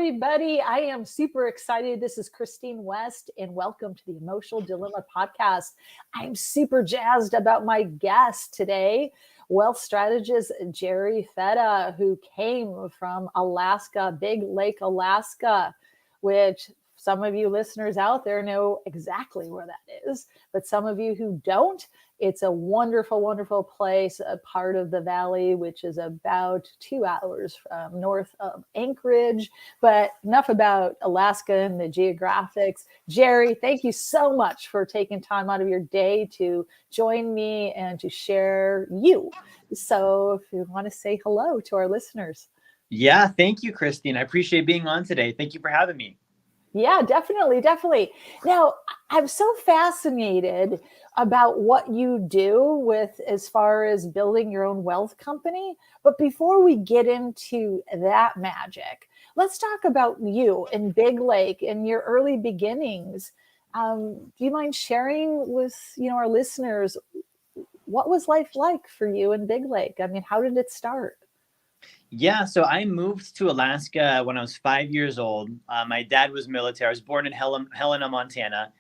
everybody. I am super excited. This is Christine West, and welcome to the Emotional Dilemma podcast. I'm super jazzed about my guest today, wealth strategist Jerry Fetta, who came from Alaska, Big Lake, Alaska, which some of you listeners out there know exactly where that is, but some of you who don't, it's a wonderful, wonderful place, a part of the valley, which is about 2 hours north of Anchorage. But enough about Alaska and the geographics. Jerry, thank you so much for taking time out of your day to join me and to share you. So if you want to say hello to our listeners. Yeah, thank you, Christine. I appreciate being on today. Thank you for having me. Yeah, definitely, definitely. Now, I'm so fascinated about what you do with as far as building your own wealth company. But before we get into that magic, let's talk about you in Big Lake and your early beginnings. Do you mind sharing with our listeners what was life like for you in Big Lake? I mean, how did it start? Yeah, so I moved to Alaska when I was 5 years old. My dad was military. I was born in Helena, Montana.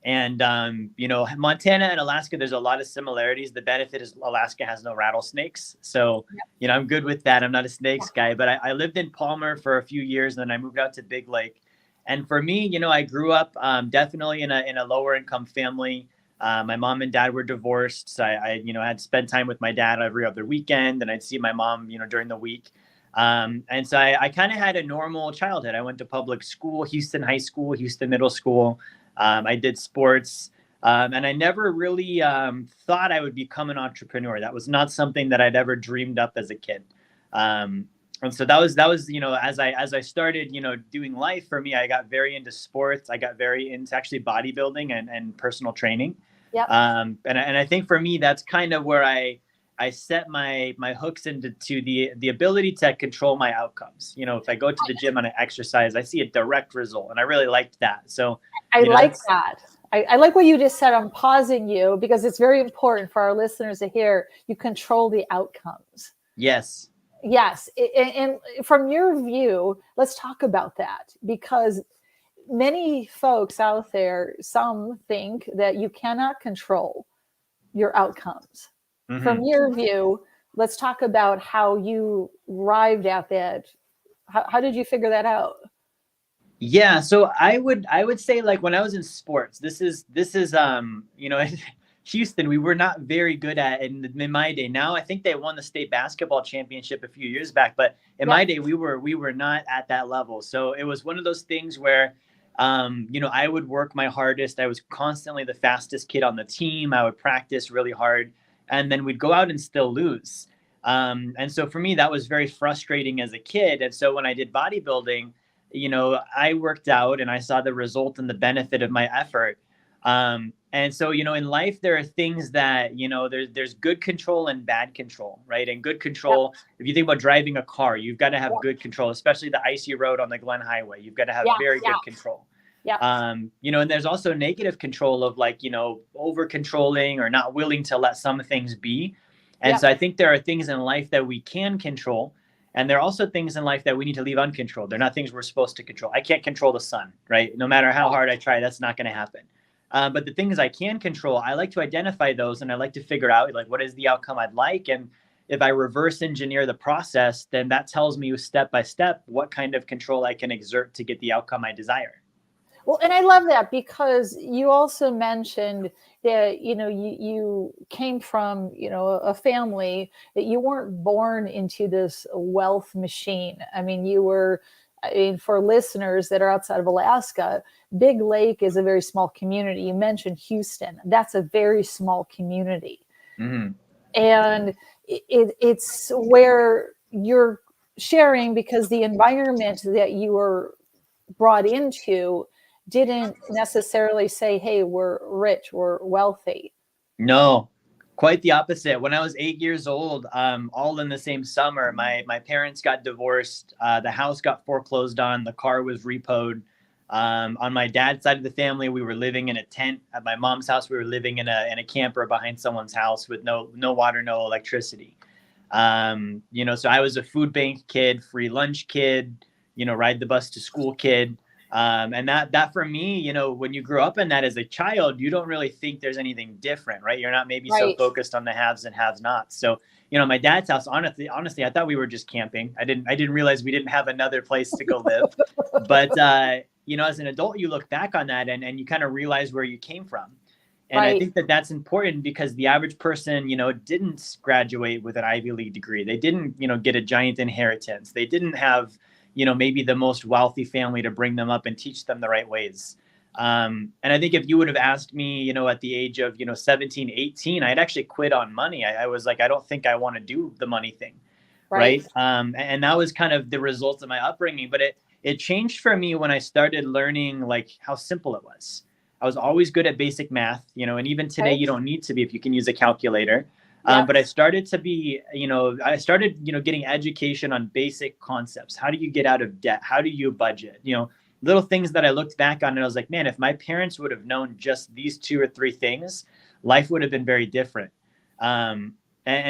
And, Montana and Alaska, there's a lot of similarities. The benefit is Alaska has no rattlesnakes. So, I'm good with that. I'm not a snakes guy, but I lived in Palmer for a few years, and then I moved out to Big Lake. And for me, I grew up definitely in a lower income family. My mom and dad were divorced. So I had to spend time with my dad every other weekend, and I'd see my mom, during the week. And so I kind of had a normal childhood. I went to public school, Houston High School, Houston Middle School. I did sports, and I never really thought I would become an entrepreneur. That was not something that I'd ever dreamed up as a kid. And so that was as I started doing life for me, I got very into sports. I got very into actually bodybuilding and personal training. Yeah. And I think for me, that's kind of where I set my hooks into the ability to control my outcomes. If I go to the gym and I exercise, I see a direct result, and I really liked that. So I like that. I like what you just said. I'm pausing you because it's very important for our listeners to hear. You control the outcomes. Yes. Yes. And from your view, let's talk about that, because many folks out there, some think that you cannot control your outcomes. Mm-hmm. From your view, let's talk about how you arrived at that. How did you figure that out? Yeah, so I would say, like, when I was in sports, this is Houston, we were not very good at it in my day. Now I think they won the state basketball championship a few years back, but in my day we were not at that level. So it was one of those things where I would work my hardest. I was constantly the fastest kid on the team. I would practice really hard, and then we'd go out and still lose. And so for me, that was very frustrating as a kid. And so when I did bodybuilding, I worked out and I saw the result and the benefit of my effort. And so, in life, there are things that, there's good control and bad control, right? And good control, if you think about driving a car, you've got to have good control, especially the icy road on the Glen Highway. You've got to have very good control. Yeah. And there's also negative control of, like, over controlling or not willing to let some things be. And so I think there are things in life that we can control. And there are also things in life that we need to leave uncontrolled. They're not things we're supposed to control. I can't control the sun, right? No matter how hard I try, that's not going to happen. But the things I can control, I like to identify those, and I like to figure out, like, what is the outcome I'd like? And if I reverse engineer the process, then that tells me step by step what kind of control I can exert to get the outcome I desire. Well, and I love that, because you also mentioned that, you came from, a family that you weren't born into this wealth machine. I mean, for listeners that are outside of Alaska, Big Lake is a very small community. You mentioned Houston. That's a very small community. Mm-hmm. And it's where you're sharing, because the environment that you were brought into didn't necessarily say, hey, we're rich, we're wealthy. No, quite the opposite. When I was 8 years old, all in the same summer, my parents got divorced. The house got foreclosed on. The car was repoed. On my dad's side of the family, we were living in a tent. At my mom's house, we were living in a camper behind someone's house with no water, no electricity. So I was a food bank kid, free lunch kid, ride the bus to school kid. And that for me, when you grow up in that as a child, you don't really think there's anything different, right? You're not maybe so Right. focused on the haves and have nots. So, my dad's house, honestly, I thought we were just camping. I didn't realize we didn't have another place to go live. But, as an adult, you look back on that and you kind of realize where you came from. And I think that's important because the average person, didn't graduate with an Ivy League degree. They didn't, get a giant inheritance. They didn't have, maybe the most wealthy family to bring them up and teach them the right ways. And I think if you would have asked me, at the age of, 17, 18, I'd actually quit on money. I was like, I don't think I want to do the money thing. Right. And that was kind of the result of my upbringing. But it changed for me when I started learning like how simple it was. I was always good at basic math, and even today you don't need to be if you can use a calculator. But I started to be, getting education on basic concepts. How do you get out of debt? How do you budget? Little things that I looked back on and I was like, man, if my parents would have known just these 2 or 3 things, life would have been very different. And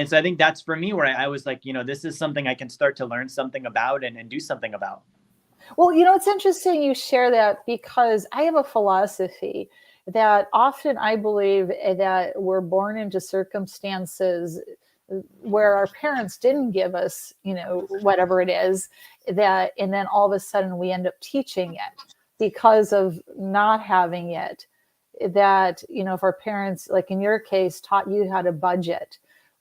so I think that's for me where I was like, this is something I can start to learn something about and do something about. Well, it's interesting you share that because I have a philosophy that often I believe that we're born into circumstances where our parents didn't give us, whatever it is that, and then all of a sudden we end up teaching it because of not having it. That, if our parents, like in your case, taught you how to budget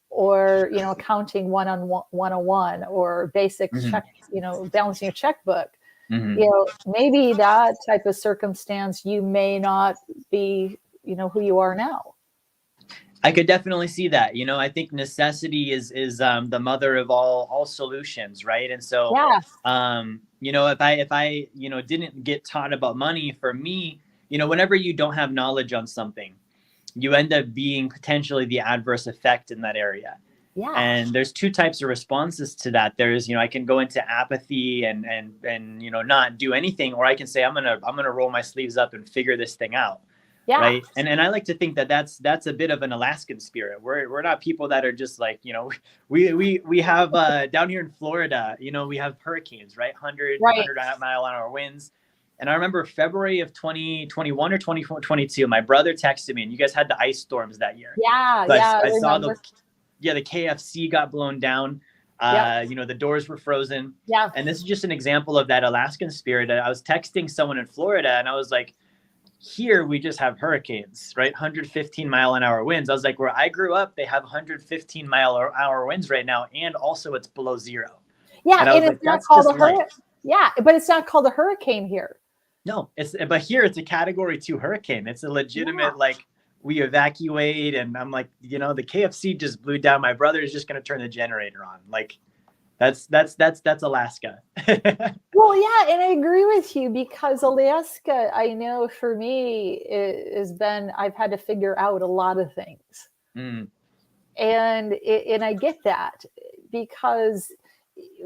or, accounting 101 or basic check, balancing your checkbook. Maybe that type of circumstance, you may not be, who you are now. I could definitely see that. I think necessity is the mother of all solutions, right? And so, if I didn't get taught about money, for me, whenever you don't have knowledge on something, you end up being potentially the adverse effect in that area. Yeah. And there's 2 types of responses to that. There's, I can go into apathy and not do anything, or I can say, I'm going to roll my sleeves up and figure this thing out. Yeah. Right. And I like to think that that's a bit of an Alaskan spirit. We're not people that are just like, we have down here in Florida, we have hurricanes, right? 100 mile an hour winds. And I remember February of 2021 or 2022, my brother texted me and you guys had the ice storms that year. Yeah. So I saw the KFC got blown down. The doors were frozen. Yeah. And this is just an example of that Alaskan spirit. I was texting someone in Florida and I was like, here we just have hurricanes, right? 115 mile an hour winds. I was like, where I grew up, they have 115 mile an hour winds right now. And also it's below zero. Yeah. And it's not called a hurricane. Yeah. But it's not called a hurricane here. No, but here it's a category 2 hurricane. It's a legitimate, we evacuate. And I'm like, the KFC just blew down. My brother is just going to turn the generator on. Like, that's Alaska. Well, yeah, and I agree with you because Alaska, I know for me, I've had to figure out a lot of things. And I get that because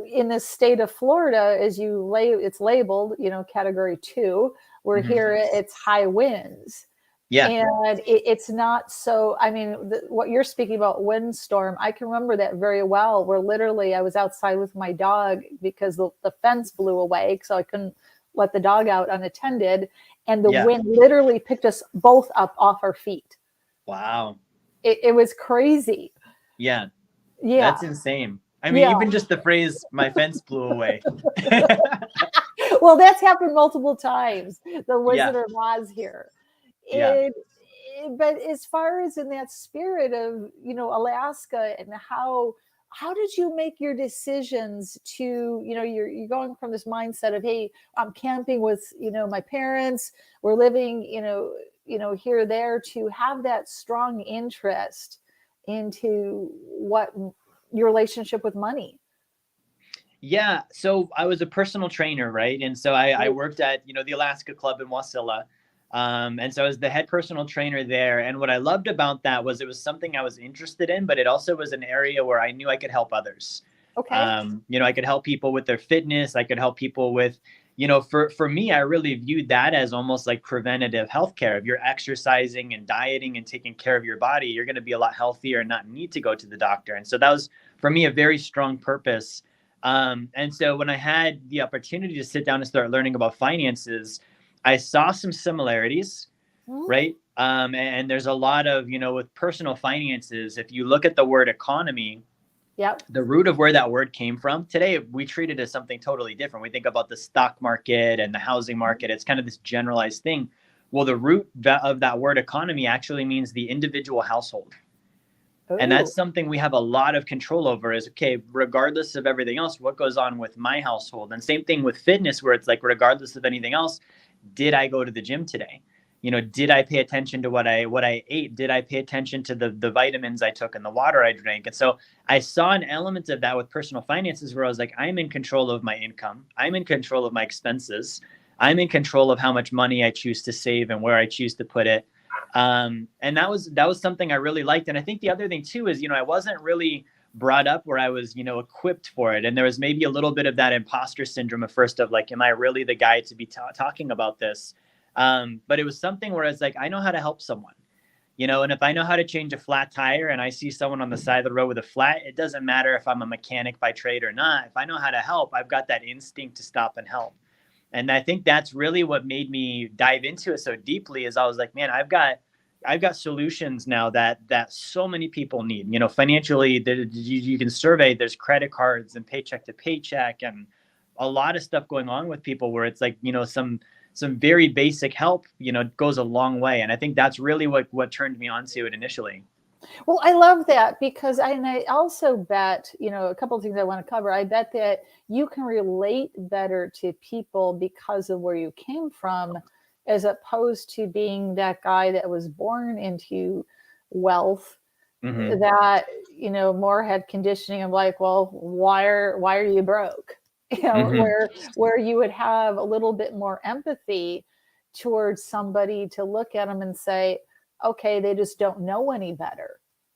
in the state of Florida, it's labeled, category 2, where here it's high winds. Yeah. And it's not so, what you're speaking about, windstorm, I can remember that very well, where literally I was outside with my dog because the fence blew away. So I couldn't let the dog out unattended. And the wind literally picked us both up off our feet. Wow. It was crazy. Yeah. Yeah. That's insane. Even just the phrase, my fence blew away. Well, that's happened multiple times. The Wizard of Oz here. But as far as in that spirit of, Alaska and how did you make your decisions to, you're going from this mindset of, hey, I'm camping with, my parents, we're living, here, there, to have that strong interest into what your relationship with money? Yeah. So I was a personal trainer, right? And so I worked at, the Alaska Club in Wasilla. And so I was the head personal trainer there. And what I loved about that was it was something I was interested in, but it also was an area where I knew I could help others. Okay. I could help people with their fitness. I could help people with, for me, I really viewed that as almost like preventative healthcare. If you're exercising and dieting and taking care of your body, you're going to be a lot healthier and not need to go to the doctor. And so that was, for me, a very strong purpose. And so when I had the opportunity to sit down and start learning about finances, I saw some similarities, right? And there's a lot of, with personal finances, if you look at the word economy, Yep. the root of where that word came from, today we treat it as something totally different. We think about the stock market and the housing market. It's kind of this generalized thing. Well, the root of that word economy actually means the individual household. And Ooh. that's something we have a lot of control over is, okay, regardless of everything else, what goes on with my household? And same thing with fitness, where it's like, regardless of anything else, did I go to the gym today? Did I pay attention to what I ate? Did I pay attention to the vitamins I took and the water I drank? And so I saw an element of that with personal finances where I was like, I'm in control of my income. I'm in control of my expenses. I'm in control of how much money I choose to save and where I choose to put it. And that was something I really liked. And I think the other thing too is, I wasn't really brought up where I was, equipped for it. And there was maybe a little bit of that imposter syndrome at first of like, am I really the guy to be talking about this? But it was something where it's like, I know how to help someone, and if I know how to change a flat tire and I see someone on the side of the road with a flat, it doesn't matter if I'm a mechanic by trade or not. If I know how to help, I've got that instinct to stop and help. And I think that's really what made me dive into it so deeply is I was like, man, I've got solutions now that so many people need, financially. You can survey, there's credit cards and paycheck to paycheck and a lot of stuff going on with people where it's like, some very basic help, goes a long way. And I think that's really what turned me onto it initially. Well, I love that because I also bet, a couple of things I want to cover. I bet that you can relate better to people because of where you came from, as opposed to being that guy that was born into wealth, that, more had conditioning of like, well, why are you broke? Where you would have a little bit more empathy towards somebody to look at them and say, okay, they just don't know any better,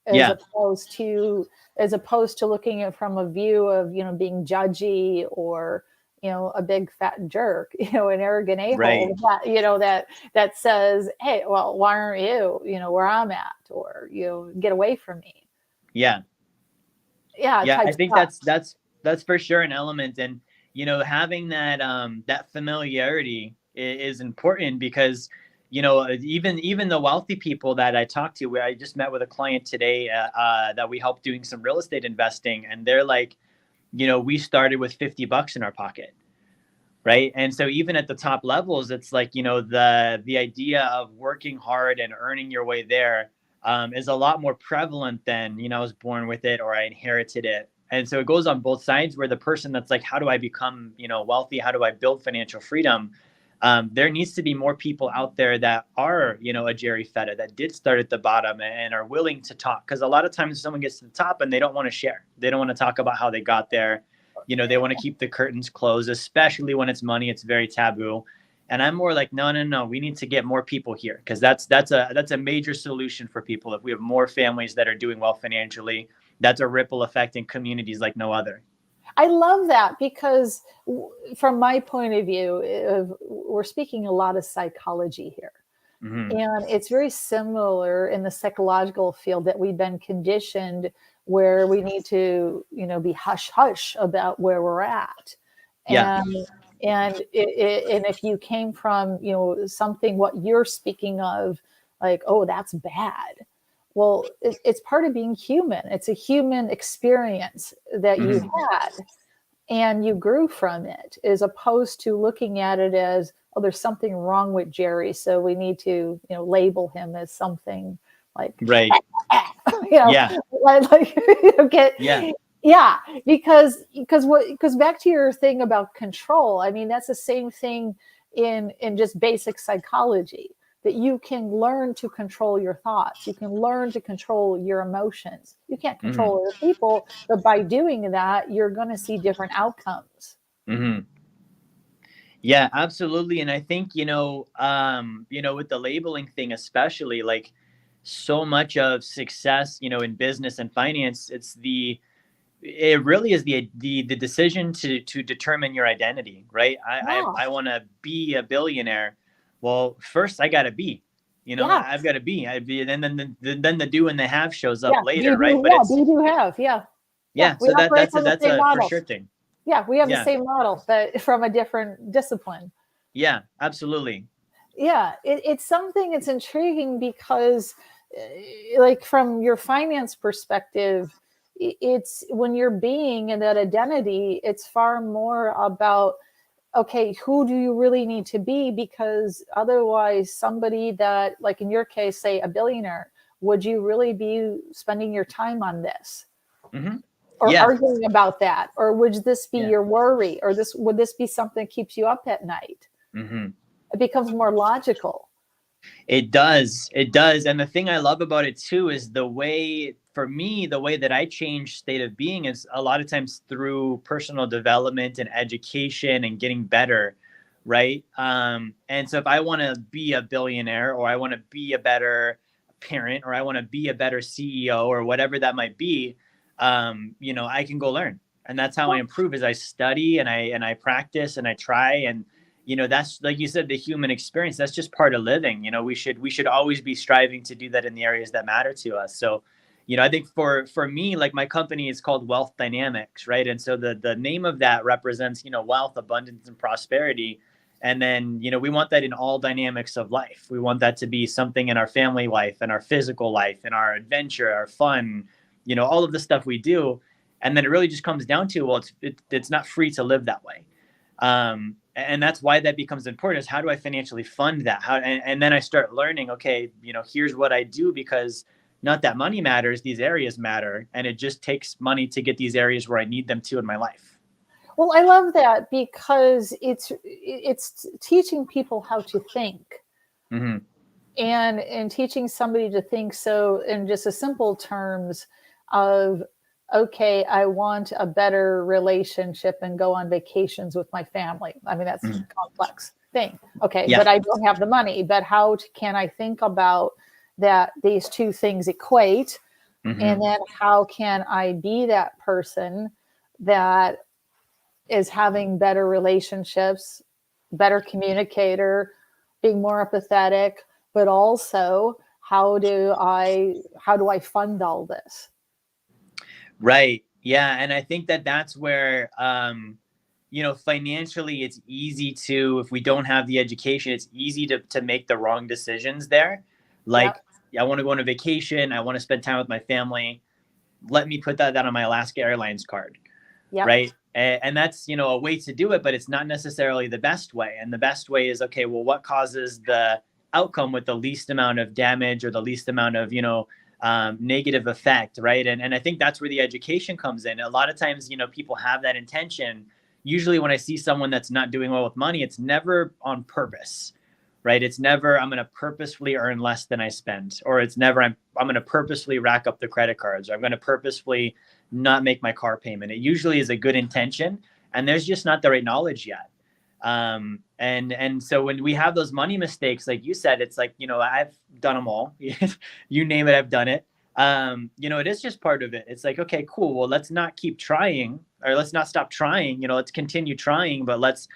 as opposed to looking at it from a view of, being judgy or, a big fat jerk, an arrogant a-hole, right, that says, hey, well, why aren't you, where I'm at, or, get away from me. Yeah. I think that's for sure an element. And, having that familiarity is important because, even the wealthy people that I talked to, where I just met with a client today that we helped doing some real estate investing. And they're like, we started with $50 in our pocket. Right. And so even at the top levels, it's like, the idea of working hard and earning your way there is a lot more prevalent than, I was born with it or I inherited it. And so it goes on both sides where the person that's like, how do I become, wealthy? How do I build financial freedom? There needs to be more people out there that are, a Jerry Fetta that did start at the bottom and are willing to talk. Because a lot of times someone gets to the top and they don't want to share. They don't want to talk about how they got there. They want to keep the curtains closed, especially when it's money. It's very taboo. And I'm more like, no. We need to get more people here because that's a major solution for people. If we have more families that are doing well financially, that's a ripple effect in communities like no other. I love that because from my point of view, we're speaking a lot of psychology here. And it's very similar in the psychological field that we've been conditioned where we need to, be hush hush about where we're at. And if you came from, something, what you're speaking of, like, oh, that's bad. Well, it's part of being human. It's a human experience that you had and you grew from it, as opposed to looking at it as, oh, there's something wrong with Jerry, so we need to, label him as something like, right. Because back to your thing about control, I mean, that's the same thing in just basic psychology, that you can learn to control your thoughts. You can learn to control your emotions. You can't control other people, but by doing that, you're going to see different outcomes. Yeah, absolutely. And I think, with the labeling thing, especially, like, so much of success, in business and finance, it really is the decision to determine your identity, right? I want to be a billionaire. Well, first I got to be, I've got to be, and then the do and the have shows up later, right? But it's, do have. So that's a for sure thing. Yeah, we have the Yeah. same model, but from a different discipline. Yeah, absolutely. Yeah, it's something, it's intriguing because like from your finance perspective, it's when you're being in that identity, it's far more about, okay, who do you really need to be? Because otherwise somebody that, like in your case, say a billionaire, would you really be spending your time on this? Mm-hmm. Or Yeah. arguing about that? Or would this be Yeah. your worry? Or would this be something that keeps you up at night? Mm-hmm. It becomes more logical. It does. It does. And the thing I love about it too is the way, for me, the way that I change state of being is a lot of times through personal development and education and getting better. Right. And so if I want to be a billionaire, or I want to be a better parent, or I want to be a better CEO, or whatever that might be, I can go learn. And that's how I improve, is I study and I practice and I try. And that's, like you said, the human experience. That's just part of living. We should always be striving to do that in the areas that matter to us. So I think for me, like, my company is called Wealth Dynamics, right? And so the name of that represents wealth, abundance, and prosperity. And then we want that in all dynamics of life. We want that to be something in our family life and our physical life and our adventure, our fun, all of the stuff we do. And then it really just comes down to, well, it's not free to live that way. And that's why that becomes important, is how do I financially fund that? And then I start learning, okay, here's what I do, because not that money matters, these areas matter. And it just takes money to get these areas where I need them to in my life. Well, I love that, because it's teaching people how to think. Mm-hmm. And teaching somebody to think, so in just a simple terms of, okay, I want a better relationship and go on vacations with my family. I mean, that's a complex thing. Okay, Yeah. but I don't have the money. But how can I think about that these two things equate? Mm-hmm. And then how can I be that person that is having better relationships, better communicator, being more empathetic, but also how do I fund all this? Right. Yeah. And I think that's where, financially, it's easy to, if we don't have the education, it's easy to make the wrong decisions there. Like, I want to go on a vacation. I want to spend time with my family. Let me put that on my Alaska Airlines card. Yep. Right. And that's, a way to do it, but it's not necessarily the best way. And the best way is, okay, well, what causes the outcome with the least amount of damage, or the least amount of, negative effect. Right. And I think that's where the education comes in. A lot of times, people have that intention. Usually when I see someone that's not doing well with money, it's never on purpose. Right. It's never, I'm going to purposefully earn less than I spend, or it's never, I'm going to purposefully rack up the credit cards, or I'm going to purposefully not make my car payment. It usually is a good intention, and there's just not the right knowledge yet. And so when we have those money mistakes, like you said, it's like, I've done them all. You name it, I've done it. It is just part of it. It's like, okay, cool. Well, let's not keep trying, or let's not stop trying. Let's continue trying, but let's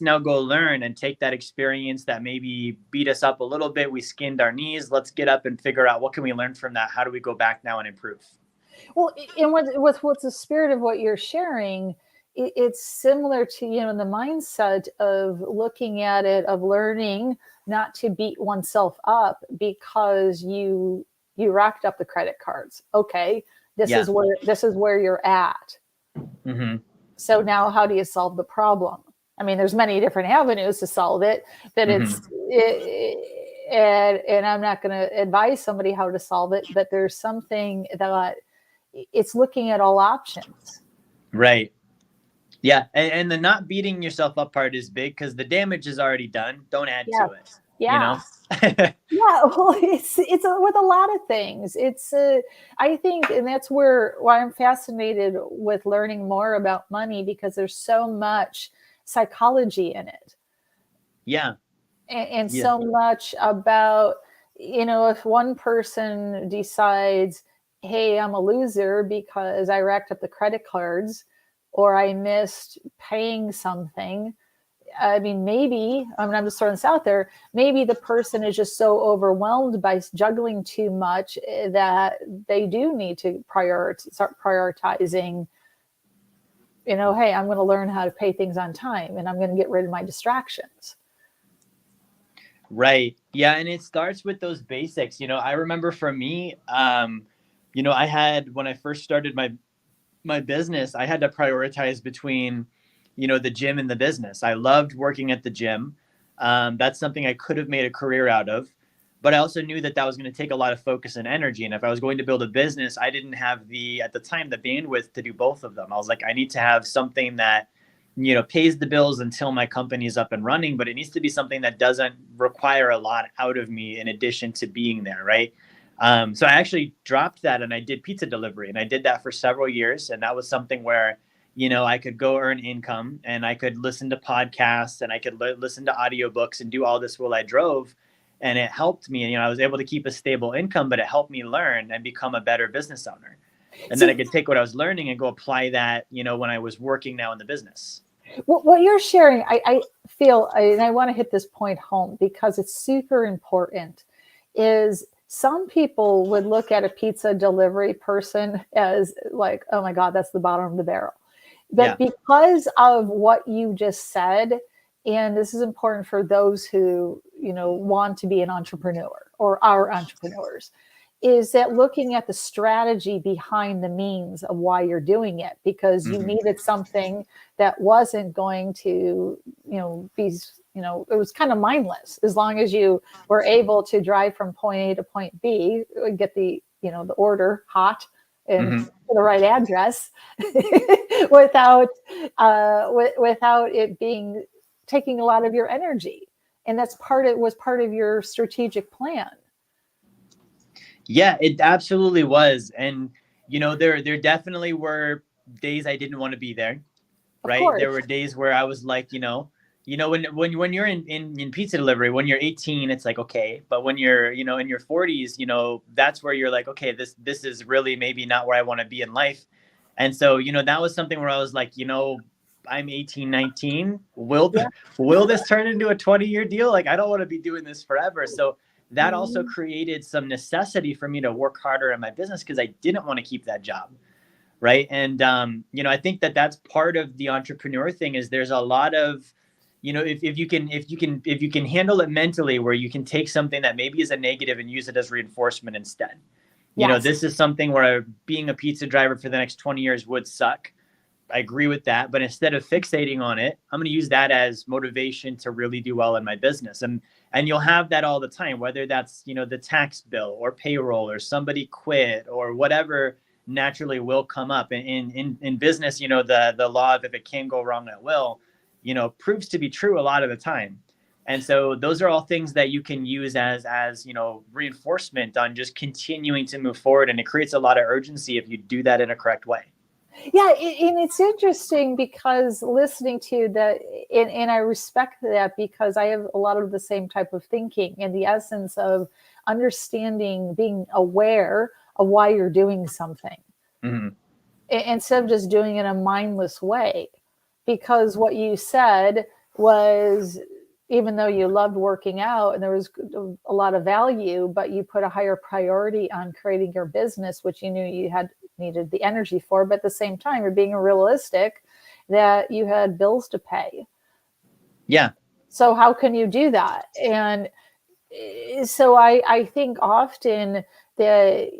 now go learn and take that experience that maybe beat us up a little bit. We skinned our knees. Let's get up and figure out, what can we learn from that? How do we go back now and improve? Well, and with what's the spirit of what you're sharing, it's similar to, the mindset of looking at it, of learning not to beat oneself up because you racked up the credit cards. Okay, this is where you're at. Mm-hmm. So now how do you solve the problem? I mean, there's many different avenues to solve it, but and I'm not going to advise somebody how to solve it, but there's something that it's looking at all options. Right. Yeah. And the not beating yourself up part is big, because the damage is already done. Don't add to it. Yeah. Yeah. Well, it's with a lot of things. It's I think, and that's why I'm fascinated with learning more about money, because there's so much psychology in it. Yeah. And so much about, if one person decides, hey, I'm a loser because I racked up the credit cards, or I missed paying something. I mean, I'm just throwing this out there. Maybe the person is just so overwhelmed by juggling too much that they do need to start prioritizing, hey, I'm going to learn how to pay things on time, and I'm going to get rid of my distractions. Right. Yeah. And it starts with those basics. I remember for me, I had, when I first started my business, I had to prioritize between, the gym and the business. I loved working at the gym. That's something I could have made a career out of, but I also knew that was going to take a lot of focus and energy. And if I was going to build a business, I didn't have at the time, the bandwidth to do both of them. I was like, I need to have something that, pays the bills until my company is up and running, but it needs to be something that doesn't require a lot out of me in addition to being there. Right. So I actually dropped that and I did pizza delivery, and I did that for several years. And that was something where, I could go earn income and I could listen to podcasts and I could listen to audiobooks and do all this while I drove. And it helped me. I was able to keep a stable income, but it helped me learn and become a better business owner. And then I could take what I was learning and go apply that, when I was working now in the business. What you're sharing, I feel, and I want to hit this point home because it's super important, is some people would look at a pizza delivery person as like, oh my God, that's the bottom of the barrel. But because of what you just said, and this is important for those who, want to be an entrepreneur or are entrepreneurs, is that looking at the strategy behind the means of why you're doing it, because you needed something that wasn't going to, be, it was kind of mindless as long as you were able to drive from point A to point B, get the, the order hot and to the right address without it being taking a lot of your energy. And was part of your strategic plan. Yeah, it absolutely was. And, there definitely were days I didn't want to be there. Right. There were days where I was like, when you're in pizza delivery, when you're 18, it's like, okay. But when you're, in your 40s, that's where you're like, okay, this is really maybe not where I want to be in life. And so, that was something where I was like, I'm 18, 19. Will this turn into a 20-year deal? Like, I don't want to be doing this forever. So that also created some necessity for me to work harder in my business because I didn't want to keep that job. Right. And, I think that's part of the entrepreneur thing is there's a lot of, if you can handle it mentally, where you can take something that maybe is a negative and use it as reinforcement instead. This is something where being a pizza driver for the next 20 years would suck. I agree with that. But instead of fixating on it, I'm going to use that as motivation to really do well in my business. And you'll have that all the time, whether that's, the tax bill or payroll or somebody quit or whatever naturally will come up in business. The law of if it can go wrong, it will, proves to be true a lot of the time. And so those are all things that you can use as reinforcement on just continuing to move forward. And it creates a lot of urgency if you do that in a correct way. Yeah, and it's interesting because listening to that, and I respect that because I have a lot of the same type of thinking and the essence of understanding, being aware of why you're doing something instead of just doing it in a mindless way. Because what you said was, even though you loved working out and there was a lot of value, but you put a higher priority on creating your business, which you knew you needed the energy for, but at the same time, you're being realistic that you had bills to pay. Yeah. So how can you do that? And so I think often that,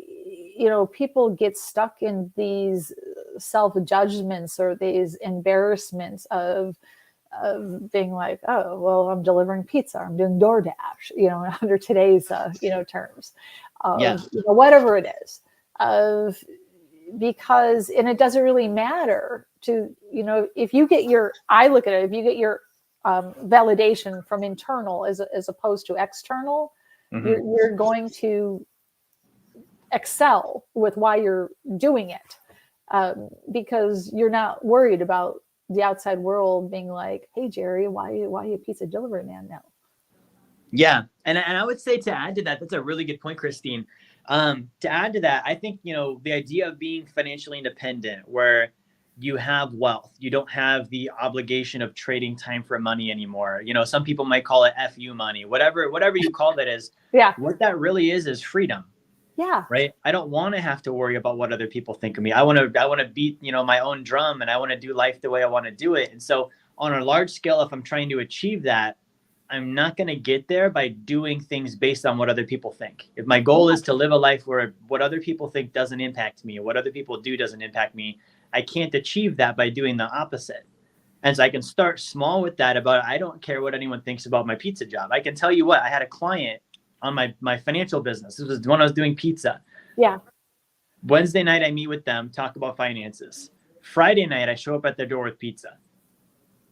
people get stuck in these self-judgments or these embarrassments of being like, oh, well, I'm delivering pizza, I'm doing DoorDash, under today's, terms of, whatever it is, because, and it doesn't really matter to, if you get I look at it, if you get your validation from internal as opposed to external, you're going to excel with why you're doing it, because you're not worried about the outside world being like, hey, Jerry, why are you a pizza delivery man now? Yeah. And I would say to add to that, that's a really good point, Christine. To add to that, I think, the idea of being financially independent where you have wealth, you don't have the obligation of trading time for money anymore. Some people might call it FU money, whatever you call that is. Yeah. What that really is freedom. Yeah. Right. I don't want to have to worry about what other people think of me. I want to beat, my own drum, and I want to do life the way I want to do it. And so on a large scale, if I'm trying to achieve that, I'm not going to get there by doing things based on what other people think. If my goal Yeah. is to live a life where what other people think doesn't impact me, or what other people do doesn't impact me, I can't achieve that by doing the opposite. And so I can start small with that. About, I don't care what anyone thinks about my pizza job. I can tell you what, I had a client on my financial business. This was when I was doing pizza. Yeah. Wednesday night, I meet with them, talk about finances. Friday night, I show up at their door with pizza.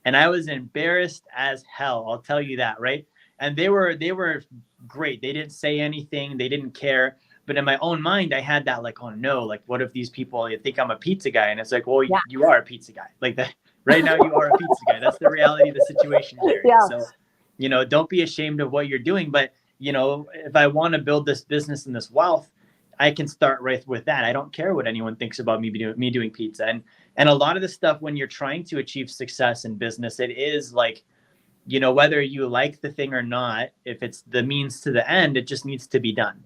And I was embarrassed as hell. I'll tell you that, right? And they were great. They didn't say anything. They didn't care. But in my own mind, I had that like, oh no, like what if these people think I'm a pizza guy? And it's like, well, Yeah. you are a pizza guy. Like that right now, you are a pizza guy. That's the reality of the situation, Jerry. Yeah. So, don't be ashamed of what you're doing. But if I want to build this business and this wealth, I can start right with that. I don't care what anyone thinks about me doing pizza. And a lot of the stuff, when you're trying to achieve success in business, it is like, whether you like the thing or not, if it's the means to the end, it just needs to be done.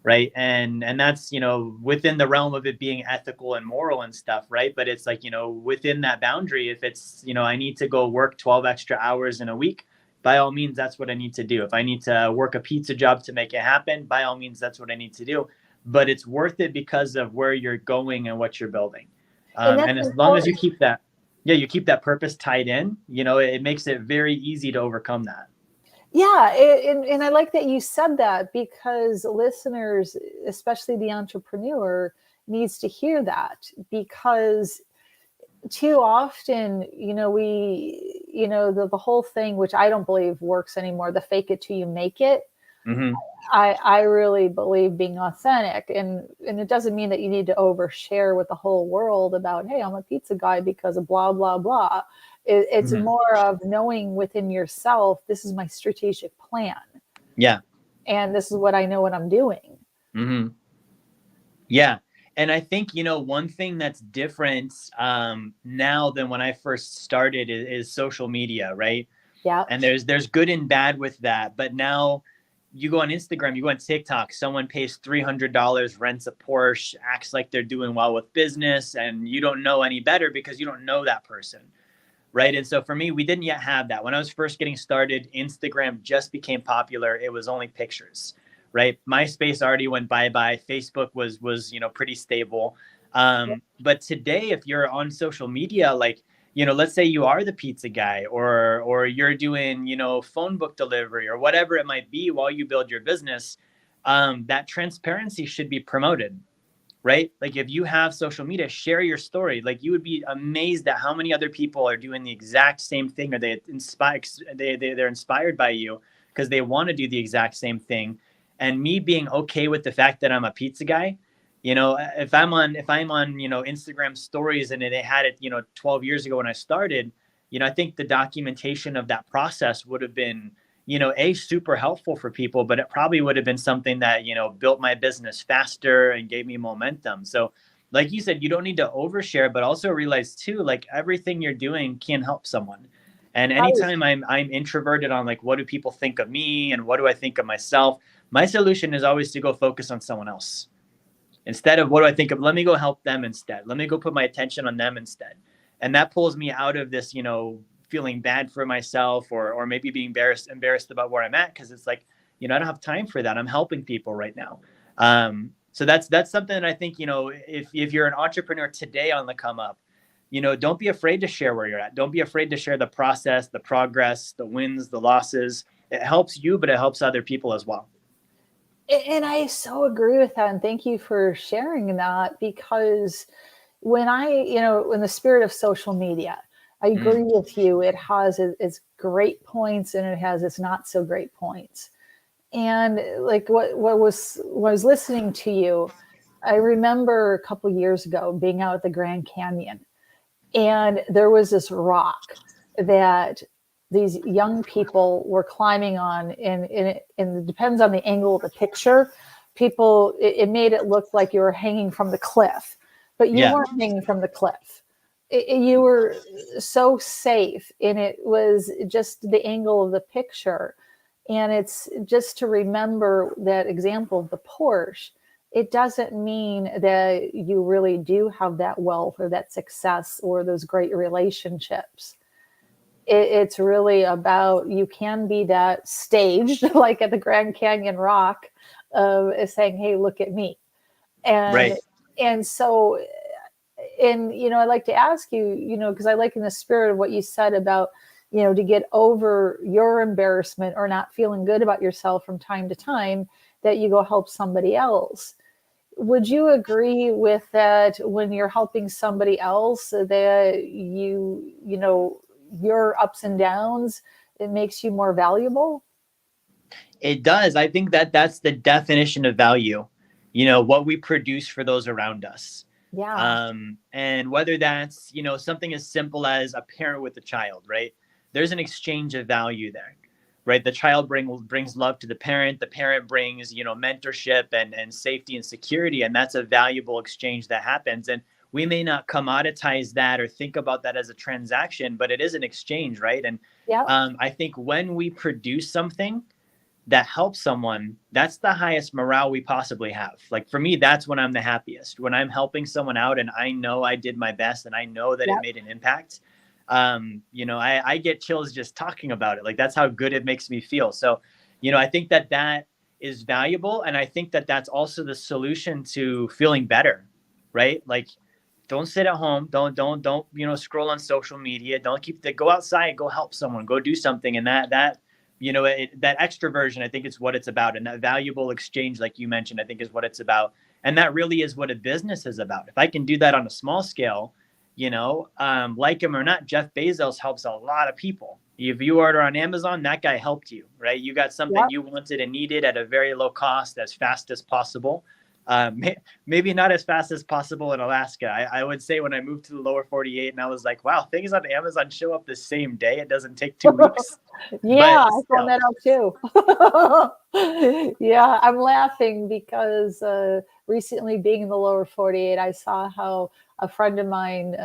Right. And that's, within the realm of it being ethical and moral and stuff. Right. But it's like, within that boundary, if it's, I need to go work 12 extra hours in a week, by all means, that's what I need to do. If I need to work a pizza job to make it happen, by all means, that's what I need to do. But it's worth it because of where you're going and what you're building. And that's And as long as important. you keep that purpose tied in, it makes it very easy to overcome that. Yeah, and I like that you said that, because listeners, especially the entrepreneur, needs to hear that, because too often, the whole thing, which I don't believe works anymore, the fake it till you make it. Mm-hmm. I really believe being authentic, and it doesn't mean that you need to overshare with the whole world about, hey, I'm a pizza guy because of blah blah blah. It's Mm-hmm. more of knowing within yourself, this is my strategic plan, Yeah. and this is what I know what I'm doing. Mm-hmm. Yeah. And I think, one thing that's different now than when I first started is social media, right? Yeah. And there's good and bad with that. But now you go on Instagram, you go on TikTok, someone pays $300, rents a Porsche, acts like they're doing well with business, and you don't know any better because you don't know that person. Right. And so for me, we didn't yet have that. When I was first getting started, Instagram just became popular. It was only pictures. Right. MySpace already went bye-bye. Facebook was pretty stable. But today, if you're on social media, like, let's say you are the pizza guy, or you're doing, phone book delivery or whatever it might be while you build your business, that transparency should be promoted. Right? Like if you have social media, share your story. Like you would be amazed at how many other people are doing the exact same thing, or they're inspired by you because they want to do the exact same thing. And me being okay with the fact that I'm a pizza guy, if I'm on Instagram stories, and they had it, 12 years ago when I started, I think the documentation of that process would have been, super helpful for people, but it probably would have been something that, built my business faster and gave me momentum. So like you said, you don't need to overshare, but also realize too, like everything you're doing can help someone. And anytime I'm introverted on like, what do people think of me and what do I think of myself? My solution is always to go focus on someone else. Instead of what do I think of, let me go help them instead. Let me go put my attention on them instead. And that pulls me out of this, feeling bad for myself, or maybe being embarrassed about where I'm at. Cause it's like, I don't have time for that. I'm helping people right now. So that's something that I think, if you're an entrepreneur today on the come up, don't be afraid to share where you're at. Don't be afraid to share the process, the progress, the wins, the losses. It helps you, but it helps other people as well. And I so agree with that. And thank you for sharing that, because when in the spirit of social media, I agree with you. It has its great points and it has its not so great points. And like when I was listening to you, I remember a couple years ago being out at the Grand Canyon, and there was this rock that these young people were climbing on, and it depends on the angle of the picture. It made it look like you were hanging from the cliff, but you Yeah. weren't hanging from the cliff. You were so safe, and it was just the angle of the picture. And it's just to remember that example of the Porsche, it doesn't mean that you really do have that wealth or that success or those great relationships. It's really about, you can be that staged, like at the Grand Canyon Rock, of saying, hey, look at me. And, Right. and so, and, I'd like to ask you, because I like in the spirit of what you said about, to get over your embarrassment or not feeling good about yourself from time to time, that you go help somebody else. Would you agree with that when you're helping somebody else, that your ups and downs, it makes you more valuable? It does. I think that that's the definition of value, what we produce for those around us. Yeah. And whether that's, something as simple as a parent with a child, right? There's an exchange of value there, right? The child brings love to the parent brings, mentorship and safety and security. And that's a valuable exchange that happens. And we may not commoditize that or think about that as a transaction, but it is an exchange, right? And Yeah. I think when we produce something that helps someone, that's the highest morale we possibly have. Like for me, that's when I'm the happiest, when I'm helping someone out and I know I did my best and I know that it made an impact. I get chills just talking about it. Like that's how good it makes me feel. So, I think that that is valuable. And I think that that's also the solution to feeling better, right? Like don't sit at home. Don't, scroll on social media. Don't go outside, go help someone, go do something. And that that extroversion, I think is what it's about. And that valuable exchange, like you mentioned, I think is what it's about. And that really is what a business is about. If I can do that on a small scale, like him or not, Jeff Bezos helps a lot of people. If you order on Amazon, that guy helped you, right? You got something you wanted and needed at a very low cost, as fast as possible. Maybe not as fast as possible in Alaska. I would say when I moved to the lower 48 and I was like, wow, things on Amazon show up the same day. It doesn't take 2 weeks. Yeah, I found that out too. Yeah, I'm laughing because recently being in the lower 48, I saw how a friend of mine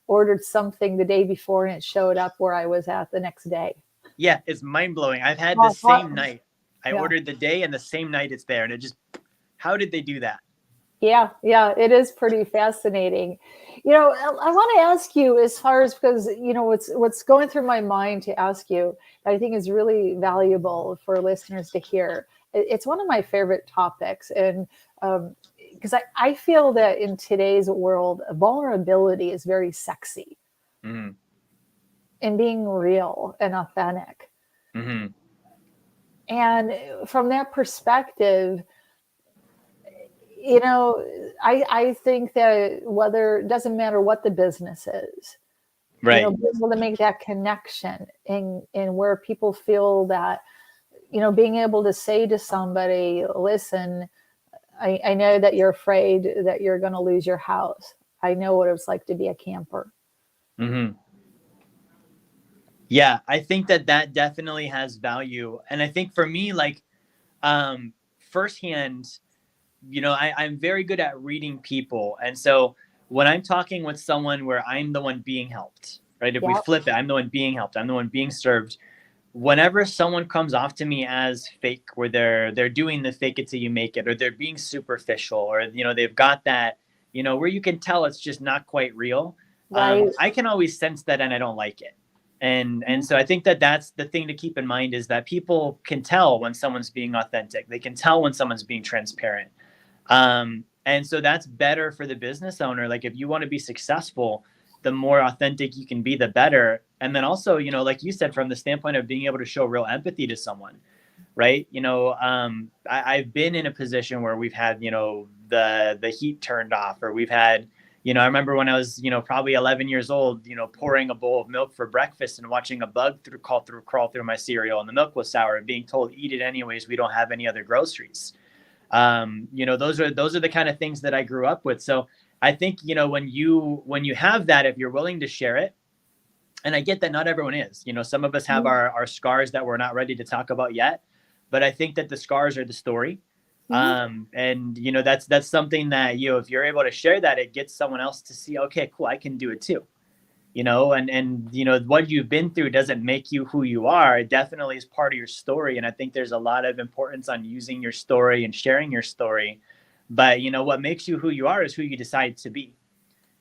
ordered something the day before and it showed up where I was at the next day. Yeah, it's mind blowing. I've had the same night. I ordered the day and the same night it's there. And it just, how did they do that? Yeah, it is pretty fascinating. I want to ask you, as far as, because what's going through my mind to ask you that I think is really valuable for listeners to hear. It's one of my favorite topics, and because I feel that in today's world, vulnerability is very sexy, Mm-hmm. and being real and authentic. Mm-hmm. And from that perspective, I think that whether, it doesn't matter what the business is, Right. being able to make that connection and where people feel that, being able to say to somebody, listen, I know that you're afraid that you're going to lose your house. I know what it's like to be a camper. Mm-hmm. Yeah, I think that that definitely has value. And I think for me, like, firsthand, I'm very good at reading people. And so when I'm talking with someone where I'm the one being helped, right? If we flip it, I'm the one being helped, I'm the one being served. Whenever someone comes off to me as fake, where they're doing the fake it till you make it, or they're being superficial, or they've got that, where you can tell it's just not quite real. Right. I can always sense that, and I don't like it. And so I think that that's the thing to keep in mind, is that people can tell when someone's being authentic. They can tell when someone's being transparent. And so that's better for the business owner. Like if you want to be successful, the more authentic you can be, the better. And then also, like you said, from the standpoint of being able to show real empathy to someone, right? I've been in a position where we've had, the heat turned off, or we've had, I remember when I was, probably 11 years old, pouring a bowl of milk for breakfast and watching a bug crawl through my cereal, and the milk was sour, and being told, eat it anyways, we don't have any other groceries. Those are the kind of things that I grew up with. So I think, when you have that, if you're willing to share it, and I get that not everyone is, some of us have our scars that we're not ready to talk about yet, but I think that the scars are the story. And that's something that, if you're able to share that, it gets someone else to see, okay, cool, I can do it too. And what you've been through doesn't make you who you are. It definitely is part of your story. And I think there's a lot of importance on using your story and sharing your story, but what makes you who you are is who you decide to be.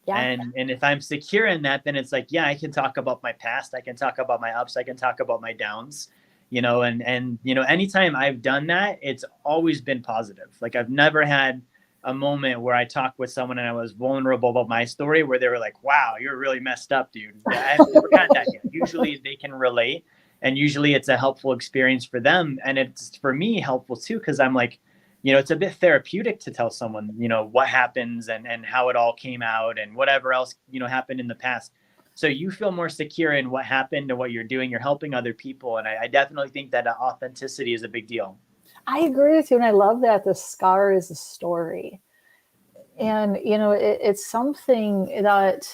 Yeah. And if I'm secure in that, then it's like, yeah, I can talk about my past. I can talk about my ups. I can talk about my downs, and anytime I've done that, it's always been positive. Like I've never had a moment where I talked with someone and I was vulnerable about my story where they were like, wow, you're really messed up, dude. I've never had that yet. Usually they can relate, and usually it's a helpful experience for them. And it's for me helpful too, because I'm like, it's a bit therapeutic to tell someone, what happens and how it all came out and whatever else, happened in the past. So you feel more secure in what happened and what you're doing. You're helping other people. And I definitely think that authenticity is a big deal. I agree with you. And I love that the scar is a story. And, it's something that,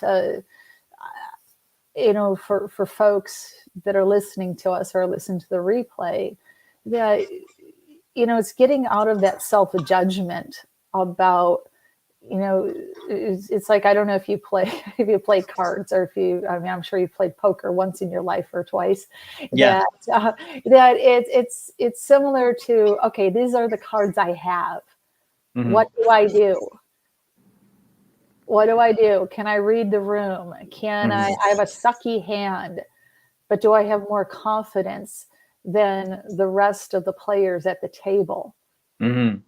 for folks that are listening to us or listen to the replay, that, it's getting out of that self-judgment about, it's like, I don't know if you play cards or I'm sure you've played poker once in your life or twice. Yeah. That it's similar to, okay, these are the cards I have. Mm-hmm. What do I do? What do I do? Can I read the room? Can I have a sucky hand, but do I have more confidence than the rest of the players at the table? Mm-hmm.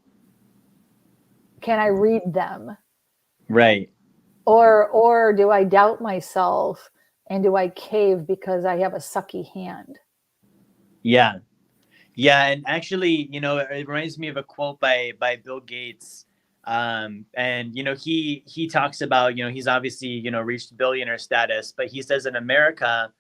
Can I read them? Right. Or do I doubt myself and do I cave because I have a sucky hand? Yeah. Yeah. And actually, it reminds me of a quote by Bill Gates. And, he talks about, he's obviously, reached billionaire status, but he says in America,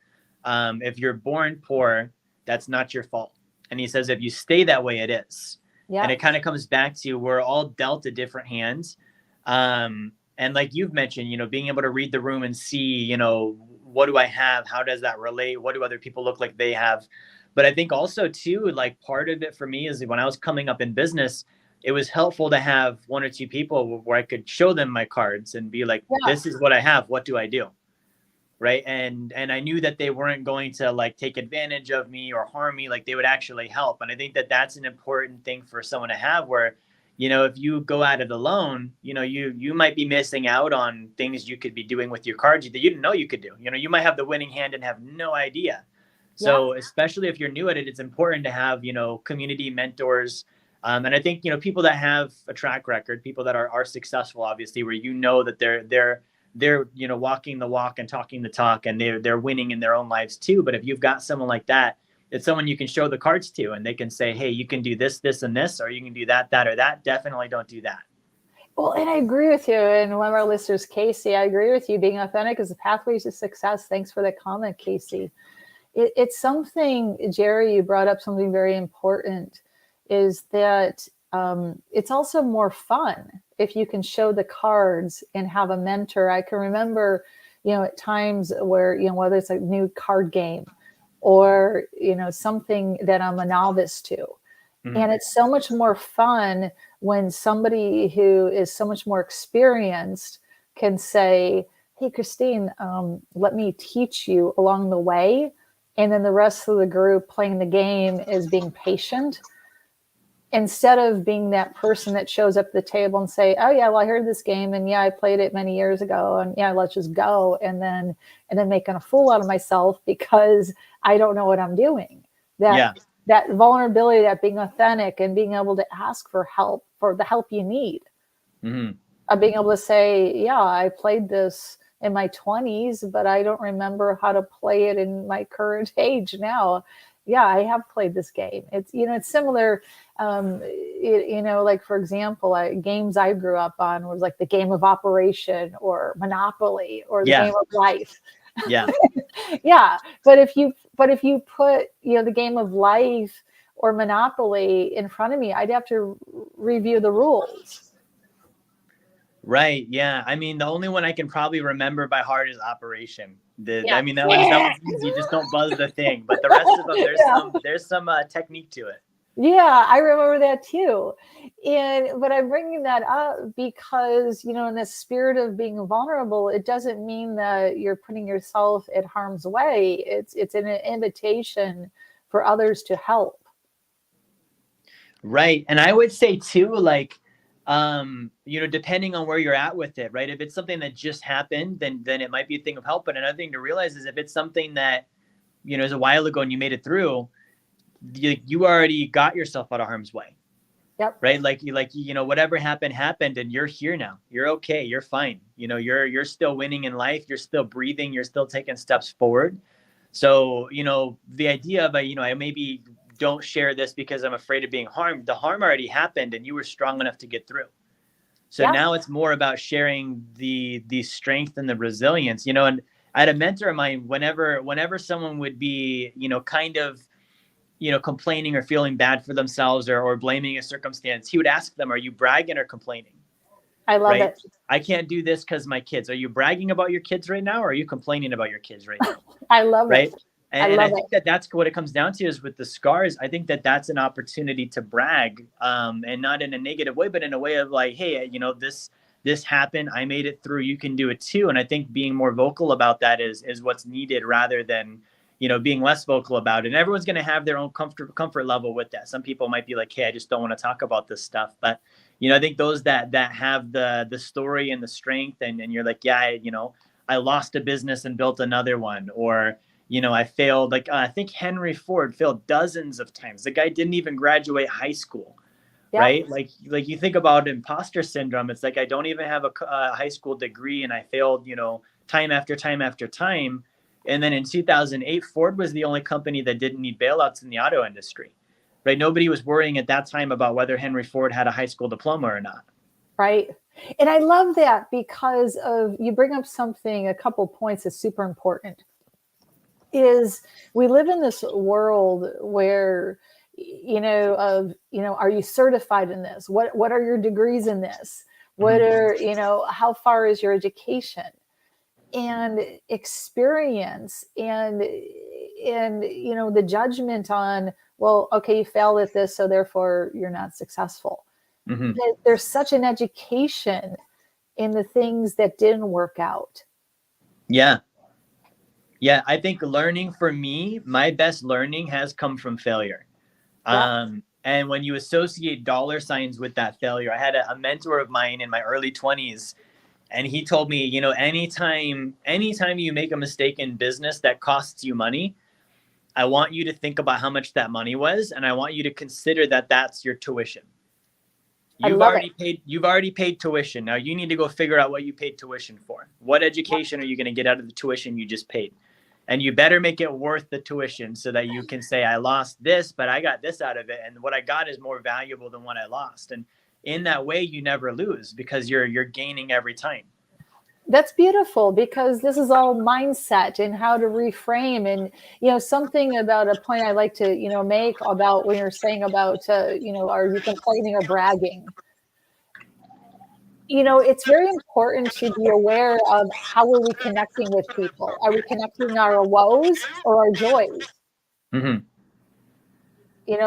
if you're born poor, that's not your fault. And he says, if you stay that way, it is. Yeah. And it kind of comes back to we're all dealt a different hand. And like you've mentioned, being able to read the room and see, what do I have? How does that relate? What do other people look like they have? But I think also too, like part of it for me is when I was coming up in business, it was helpful to have one or two people where I could show them my cards and be like, this is what I have. What do I do? Right. And I knew that they weren't going to like take advantage of me or harm me. Like they would actually help. And I think that that's an important thing for someone to have where, if you go at it alone, you might be missing out on things you could be doing with your cards that you didn't know you could do. You might have the winning hand and have no idea. So especially if you're new at it, it's important to have, community mentors. And I think, people that have a track record, people that are successful, obviously, where that they're walking the walk and talking the talk, and they're winning in their own lives too. But if you've got someone like that, it's someone you can show the cards to, and they can say, hey, you can do this, this, and this, or you can do that, that, or that. Definitely don't do that. Well, and I agree with you. And one of our listeners, Casey, I agree with you. Being authentic is the pathway to success. Thanks for that comment, Casey. It's something, Jerry, you brought up something very important, is that it's also more fun if you can show the cards and have a mentor. I can remember, at times where, whether it's a new card game or, something that I'm a novice to. Mm-hmm. And it's so much more fun when somebody who is so much more experienced can say, hey, Christine, let me teach you along the way. And then the rest of the group playing the game is being patient instead of being that person that shows up at the table and say, oh yeah, well, I heard this game and yeah, I played it many years ago and yeah, let's just go. And then making a fool out of myself because I don't know what I'm doing. That vulnerability, that being authentic and being able to ask for help, for the help you need. Mm-hmm. Being able to say, yeah, I played this in my 20s, but I don't remember how to play it in my current age now. Yeah, I have played this game. It's, it's similar. Like, for example, games I grew up on was like the game of Operation or Monopoly or the game of life. Yeah. Yeah. But if you put, the game of life or Monopoly in front of me, I'd have to review the rules. Right. Yeah. I mean, the only one I can probably remember by heart is Operation. I mean, that one's easy. Just don't buzz the thing. But the rest of them, there's some technique to it. Yeah, I remember that too. But I'm bringing that up because, in the spirit of being vulnerable, it doesn't mean that you're putting yourself at harm's way. It's an invitation for others to help. Right. And I would say too, like, depending on where you're at with it, right? If it's something that just happened, then it might be a thing of help. But another thing to realize is if it's something that, is a while ago and you made it through, you already got yourself out of harm's way. Yep. Right. Whatever happened, and you're here now. You're okay. You're fine. You're still winning in life. You're still breathing. You're still taking steps forward. So, the idea of, I maybe don't share this because I'm afraid of being harmed. The harm already happened and you were strong enough to get through. So now it's more about sharing the strength and the resilience, and I had a mentor of mine, whenever someone would be, kind of, complaining or feeling bad for themselves or blaming a circumstance, he would ask them, are you bragging or complaining? I love it. I can't do this because my kids. Are you bragging about your kids right now, or are you complaining about your kids right now? I love it. And I think that's what it comes down to is with the scars. I think that's an opportunity to brag, and not in a negative way, but in a way of like, hey, this happened. I made it through. You can do it too. And I think being more vocal about that is what's needed rather than, being less vocal about it. And everyone's going to have their own comfort level with that. Some people might be like, hey, I just don't want to talk about this stuff. But, I think those that have the story and the strength and you're like, yeah, I lost a business and built another one, or, I failed. Like, I think Henry Ford failed dozens of times. The guy didn't even graduate high school. Yep. Right. Like you think about imposter syndrome. It's like, I don't even have a high school degree and I failed, time after time after time. And then in 2008, Ford was the only company that didn't need bailouts in the auto industry, right? Nobody was worrying at that time about whether Henry Ford had a high school diploma or not. Right. And I love that because you bring up a couple points that's super important, is we live in this world where, are you certified in this? What are your degrees in this? What are, how far is your education? And experience and the judgment on, well, okay, you failed at this, so therefore you're not successful. Mm-hmm. There's such an education in the things that didn't work out. Yeah. I think learning for me, my best learning has come from failure. Yeah. And when you associate dollar signs with that failure, I had a mentor of mine in my early 20s. And he told me, anytime you make a mistake in business that costs you money, I want you to think about how much that money was. And I want you to consider that that's your tuition. You've already paid tuition. Now you need to go figure out what you paid tuition for. What education are you going to get out of the tuition you just paid? And you better make it worth the tuition so that you can say, I lost this, but I got this out of it. And what I got is more valuable than what I lost. And in that way, you never lose because you're gaining every time. That's beautiful, because this is all mindset and how to reframe. And, something about a point I like to, make about when you're saying about, are you complaining or bragging? It's very important to be aware of how are we connecting with people. Are we connecting our woes or our joys? Mm-hmm.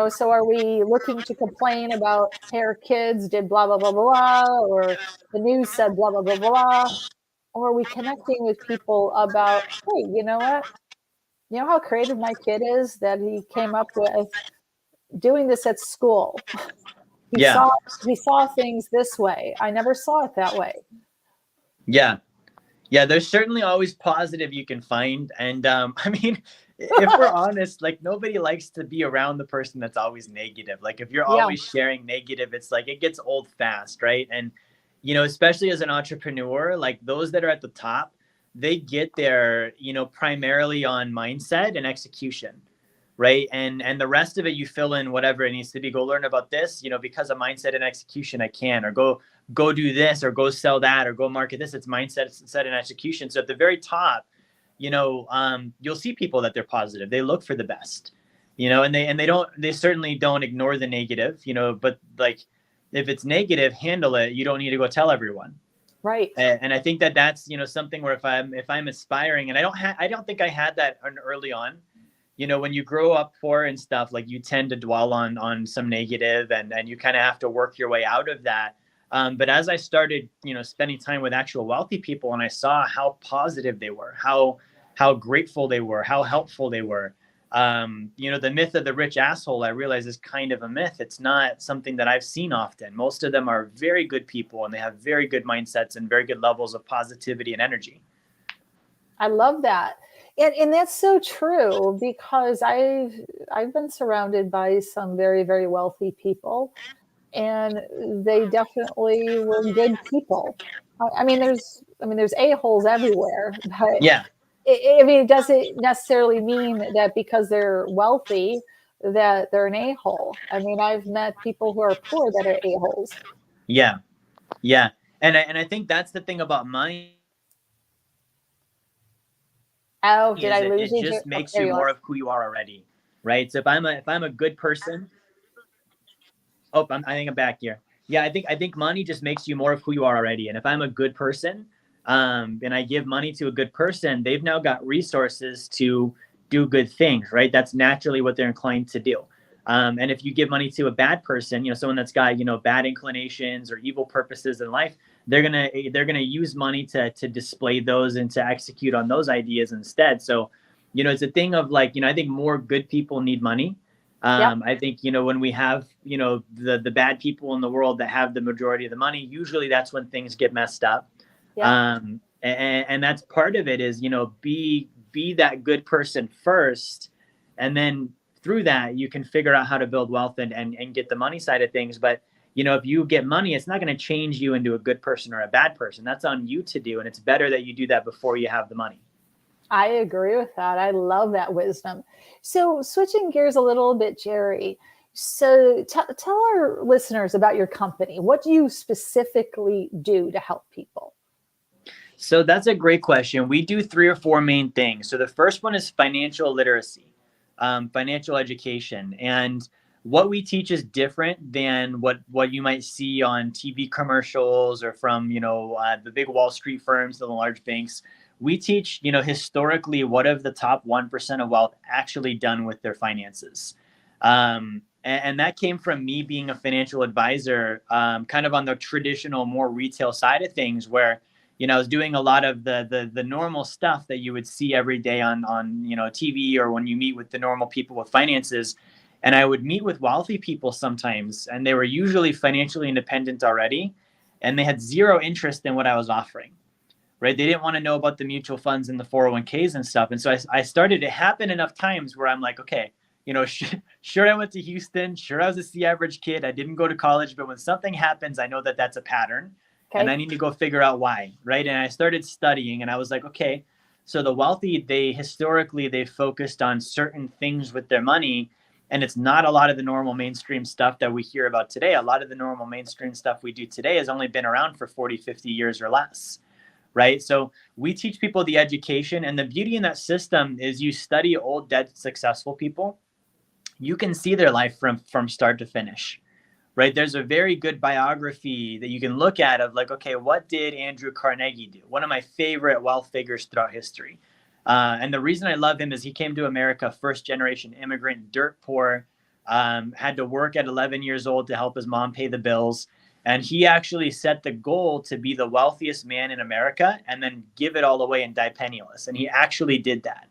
So are we looking to complain about, hey, our kids did blah, blah, blah, blah, or the news said blah, blah, blah, blah. Or are we connecting with people about, hey, you know what? You know how creative my kid is that he came up with doing this at school? He saw things this way. I never saw it that way. Yeah. There's certainly always positive you can find. And if we're honest, like nobody likes to be around the person that's always negative. Like if you're always sharing negative, it's like it gets old fast, right? And especially as an entrepreneur, like those that are at the top, they get there, primarily on mindset and execution, right? And the rest of it, you fill in whatever it needs to be. Go learn about this, because of mindset and execution, I can, or go do this, or go sell that, or go market this. It's mindset and execution. So at the very top, you'll see people that they're positive. They look for the best, and they certainly don't ignore the negative, but like, if it's negative, handle it. You don't need to go tell everyone. Right. And I think that's, something where if I'm aspiring, and I don't think I had that early on, when you grow up poor and stuff, like you tend to dwell on some negative and you kind of have to work your way out of that. But as I started, spending time with actual wealthy people, and I saw how positive they were, how grateful they were, how helpful they were, The myth of the rich asshole, I realize, is kind of a myth. It's not something that I've seen often. Most of them are very good people, and they have very good mindsets and very good levels of positivity and energy. I love that. And that's so true, because I've been surrounded by some very, very wealthy people, and they definitely were good people. I mean, there's a-holes everywhere, but Yeah. it doesn't necessarily mean that because they're wealthy that they're an a-hole. I mean, I've met people who are poor that are a-holes. Yeah. Yeah. And I think that's the thing about money Oh, did is I it, lose it you, Jer? just Oh, makes there you you are. more of who you are already. Right. So if I'm a good person, I think I'm back here. Yeah, I think money just makes you more of who you are already. And if I'm a good person, and I give money to a good person, they've now got resources to do good things, right? That's naturally what they're inclined to do. And if you give money to a bad person, someone that's got bad inclinations or evil purposes in life, they're gonna use money to display those and to execute on those ideas instead. So, it's a thing of like, I think more good people need money. Yep. I think, when we have, the bad people in the world that have the majority of the money, usually that's when things get messed up. Yep. And that's part of it is, be that good person first. And then through that, you can figure out how to build wealth and get the money side of things. But, if you get money, it's not going to change you into a good person or a bad person. That's on you to do. And it's better that you do that before you have the money. I agree with that. I love that wisdom. So, switching gears a little bit, Jerry. So, tell our listeners about your company. What do you specifically do to help people? So that's a great question. We do 3 or 4 main things. So the first one is financial literacy, financial education, and what we teach is different than what you might see on TV commercials or from the big Wall Street firms, the large banks. We teach historically what have the top 1% of wealth actually done with their finances. And that came from me being a financial advisor, kind of on the traditional, more retail side of things, where I was doing a lot of the normal stuff that you would see every day on TV, or when you meet with the normal people with finances. And I would meet with wealthy people sometimes, and they were usually financially independent already, and they had zero interest in what I was offering. Right? They didn't want to know about the mutual funds and the 401ks and stuff. And so I started to happen enough times where I'm like, okay, sure, I went to Houston. Sure, I was a C average kid. I didn't go to college, but when something happens, I know that that's a pattern, and Okay. I need to go figure out why. Right? And I started studying, and I was like, okay, so the wealthy, they focused on certain things with their money. And it's not a lot of the normal mainstream stuff that we hear about today. A lot of the normal mainstream stuff we do today has only been around for 40, 50 years or less. Right? So we teach people the education, and the beauty in that system is you study old, dead, successful people. You can see their life from start to finish. Right? There's a very good biography that you can look at of like, okay, what did Andrew Carnegie do? One of my favorite wealth figures throughout history. And the reason I love him is he came to America, first generation immigrant, dirt poor, had to work at 11 years old to help his mom pay the bills. And he actually set the goal to be the wealthiest man in America and then give it all away and die penniless. And he actually did that.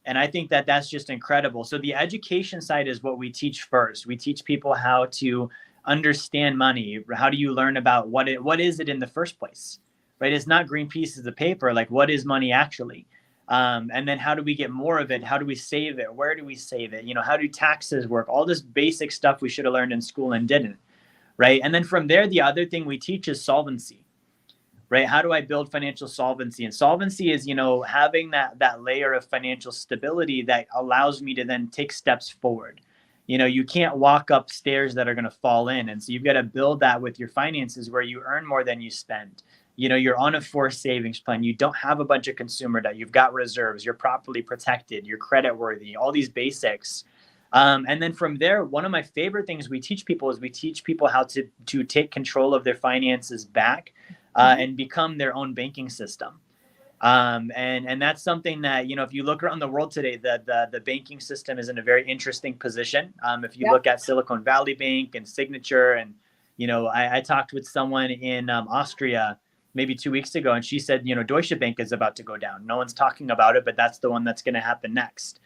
And I think that that's just incredible. So the education side is what we teach first. We teach people how to understand money. How do you learn about what is it in the first place? Right? It's not green pieces of paper. Like, what is money actually? And then how do we get more of it? How do we save it? Where do we save it? How do taxes work? All this basic stuff we should have learned in school and didn't. Right? And then from there, the other thing we teach is solvency. Right? How do I build financial solvency? And solvency is, having that layer of financial stability that allows me to then take steps forward. You can't walk up stairs that are going to fall in. And so you've got to build that with your finances, where you earn more than you spend. You're on a forced savings plan. You don't have a bunch of consumer debt. You've got reserves. You're properly protected. You're credit worthy. All these basics. And then from there, one of my favorite things we teach people is we teach people how to take control of their finances back, and become their own banking system. And that's something that, if you look around the world today, the banking system is in a very interesting position. If you Yep. look at Silicon Valley Bank and Signature, and, I talked with someone in Austria maybe 2 weeks ago, and she said, Deutsche Bank is about to go down. No one's talking about it, but that's the one that's going to happen next.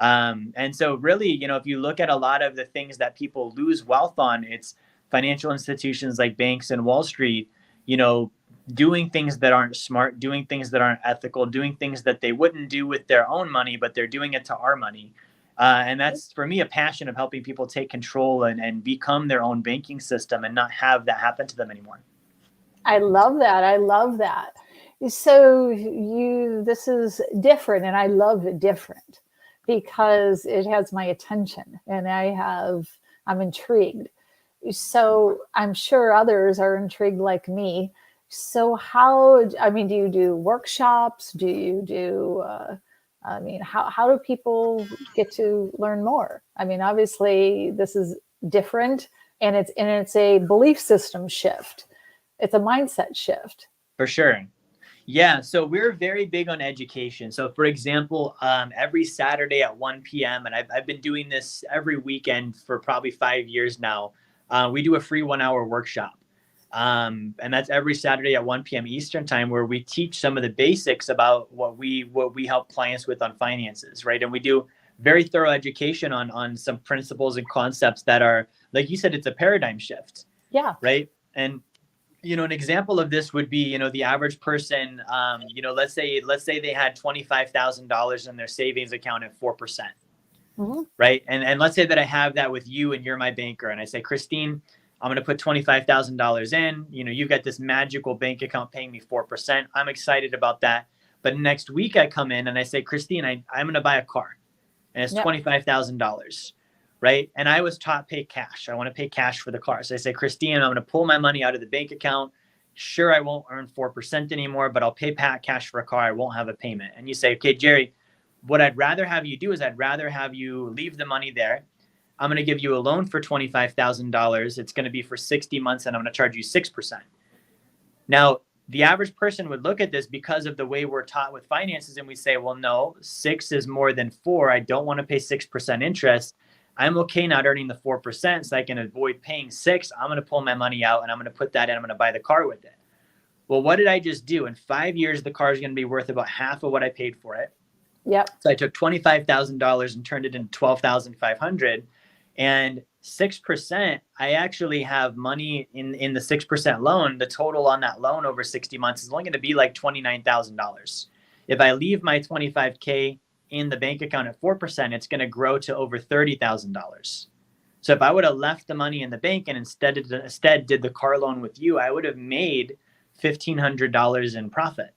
And so really, if you look at a lot of the things that people lose wealth on, it's financial institutions like banks and Wall Street, doing things that aren't smart, doing things that aren't ethical, doing things that they wouldn't do with their own money, but they're doing it to our money. And that's, for me, a passion of helping people take control and become their own banking system and not have that happen to them anymore. I love that. I love that. So this is different, and I love it different because it has my attention and I'm intrigued. So I'm sure others are intrigued like me. So do you do workshops? Do you do, how do people get to learn more? I mean, obviously this is different, and it's a belief system shift. It's a mindset shift. For sure. Yeah. So we're very big on education. So for example, every Saturday at 1 p.m., and I've been doing this every weekend for probably 5 years now, we do a free 1-hour workshop. And that's every Saturday at 1 p.m. Eastern time, where we teach some of the basics about what we help clients with on finances, right? And we do very thorough education on some principles and concepts that are, like you said, it's a paradigm shift. Yeah. Right. And an example of this would be, the average person, let's say they had $25,000 in their savings account at 4%. Mm-hmm. Right. And let's say that I have that with you and you're my banker. And I say, Christine, I'm going to put $25,000 in, you've got this magical bank account paying me 4%. I'm excited about that. But next week I come in and I say, Christine, I'm going to buy a car and it's $25,000. Right. And I was taught pay cash. I want to pay cash for the car. So I say, Christine, I'm going to pull my money out of the bank account. Sure, I won't earn 4% anymore, but I'll pay cash for a car. I won't have a payment. And you say, okay, Jerry, what I'd rather have you do is I'd rather have you leave the money there. I'm going to give you a loan for $25,000. It's going to be for 60 months and I'm going to charge you 6%. Now, the average person would look at this because of the way we're taught with finances. And we say, well, no, 6 is more than 4. I don't want to pay 6% interest. I'm okay not earning the 4% so I can avoid paying 6. I'm going to pull my money out and I'm going to put that in. I'm going to buy the car with it. Well, what did I just do? In 5 years, the car is going to be worth about half of what I paid for it. Yep. So I took $25,000 and turned it into $12,500. And 6%, I actually have money in the 6% loan. The total on that loan over 60 months is only going to be like $29,000. If I leave my $25K in the bank account at 4%, it's going to grow to over $30,000. So if I would have left the money in the bank and instead did the car loan with you, I would have made $1,500 in profit,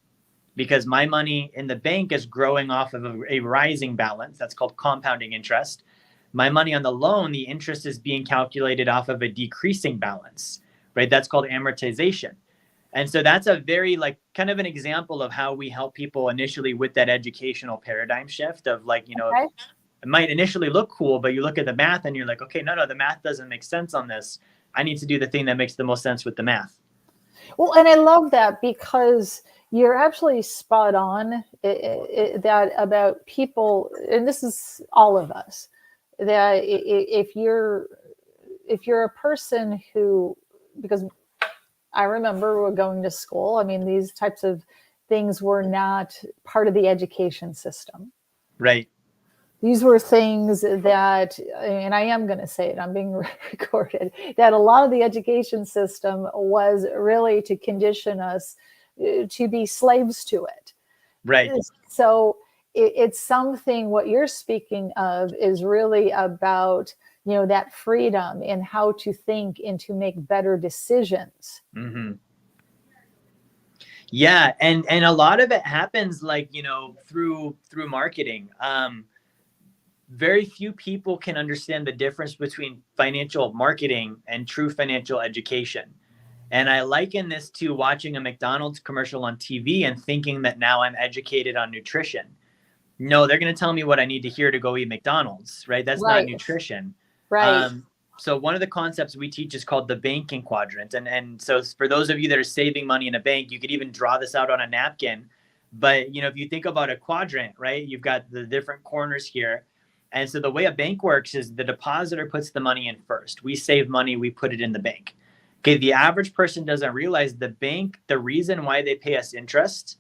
because my money in the bank is growing off of a rising balance. That's called compounding interest. My money on the loan, the interest is being calculated off of a decreasing balance, right? That's called amortization. And so that's a very kind of an example of how we help people initially with that educational paradigm shift of it might initially look cool, but you look at the math and you're like, okay, no, the math doesn't make sense on this. I need to do the thing that makes the most sense with the math. Well, and I love that because you're absolutely spot on that about people, and this is all of us, that if you're a person who, because I remember we're going to school. I mean, these types of things were not part of the education system. Right. These were things that, and I am going to say it, I'm being recorded, that a lot of the education system was really to condition us to be slaves to it. Right. So it's something, what you're speaking of is really about that freedom in how to think and to make better decisions. Mm-hmm. Yeah. And a lot of it happens through marketing. Very few people can understand the difference between financial marketing and true financial education. And I liken this to watching a McDonald's commercial on TV and thinking that now I'm educated on nutrition. No, they're going to tell me what I need to hear to go eat McDonald's, right? That's not nutrition. Right. So one of the concepts we teach is called the banking quadrant. And so for those of you that are saving money in a bank, you could even draw this out on a napkin. But, if you think about a quadrant, right, you've got the different corners here. And so the way a bank works is the depositor puts the money in first. We save money, we put it in the bank. Okay, the average person doesn't realize the bank, the reason why they pay us interest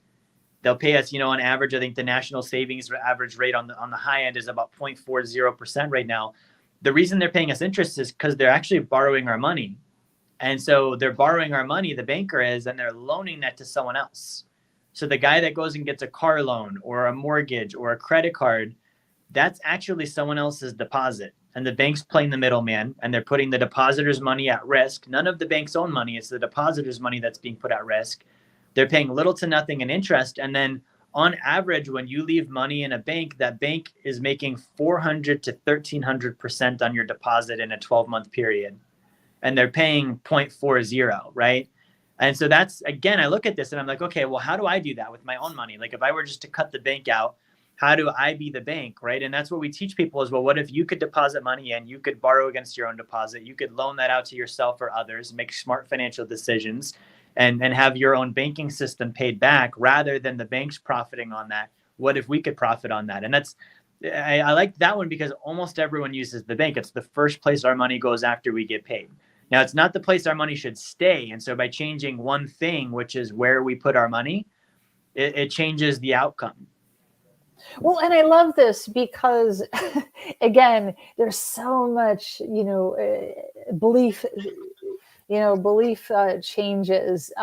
They'll pay us, on average, I think the national savings average rate on the high end is about 0.40% right now. The reason they're paying us interest is because they're actually borrowing our money. And so they're borrowing our money, the banker is, and they're loaning that to someone else. So the guy that goes and gets a car loan or a mortgage or a credit card, that's actually someone else's deposit. And the bank's playing the middleman, and they're putting the depositor's money at risk. None of the bank's own money. It's the depositor's money that's being put at risk. They're paying little to nothing in interest. And then on average, when you leave money in a bank, that bank is making 400 to 1,300% on your deposit in a 12-month period. And they're paying 0.40, right? And so that's, again, I look at this and I'm like, okay, well, how do I do that with my own money? Like if I were just to cut the bank out, how do I be the bank, right? And that's what we teach people is, well, what if you could deposit money in, you could borrow against your own deposit, you could loan that out to yourself or others, make smart financial decisions, and have your own banking system paid back rather than the banks profiting on that. What if we could profit on that? And that's, I like that one because almost everyone uses the bank. It's the first place our money goes after we get paid. Now, it's not the place our money should stay. And so by changing one thing, which is where we put our money, it changes the outcome. Well, and I love this because, again, there's so much, belief, changes,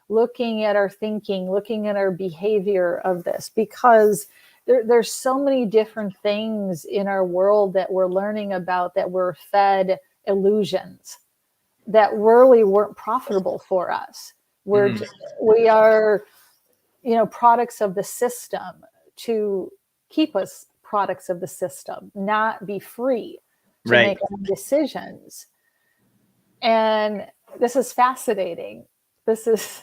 looking at our thinking, looking at our behavior of this, because there's so many different things in our world that we're learning about that we're fed illusions that really weren't profitable for us. We are, products of the system to keep us products of the system, not be free to make our decisions. And this is fascinating. This is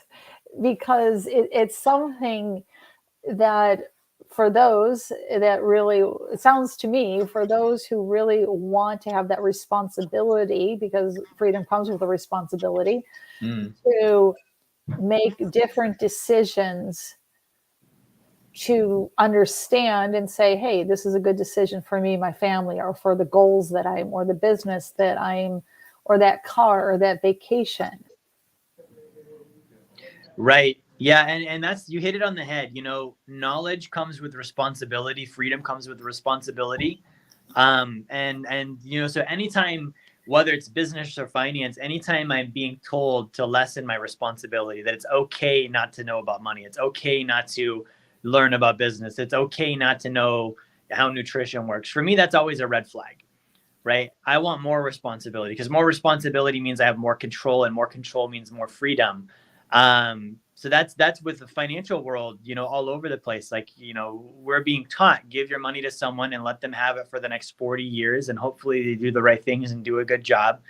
because it's something that for those that really, it sounds to me, for those who really want to have that responsibility, because freedom comes with a responsibility to make different decisions, to understand and say, hey, this is a good decision for me, my family, or for the goals that I'm, or the business that I'm, or that car, or that vacation. Right. Yeah. And that's, you hit it on the head. Knowledge comes with responsibility. Freedom comes with responsibility. So anytime, whether it's business or finance, anytime I'm being told to lessen my responsibility, that it's okay not to know about money, it's okay not to learn about business, it's okay not to know how nutrition works. For me, that's always a red flag, right? I want more responsibility because more responsibility means I have more control, and more control means more freedom. So that's with the financial world, all over the place. Like, we're being taught, give your money to someone and let them have it for the next 40 years. And hopefully they do the right things and do a good job.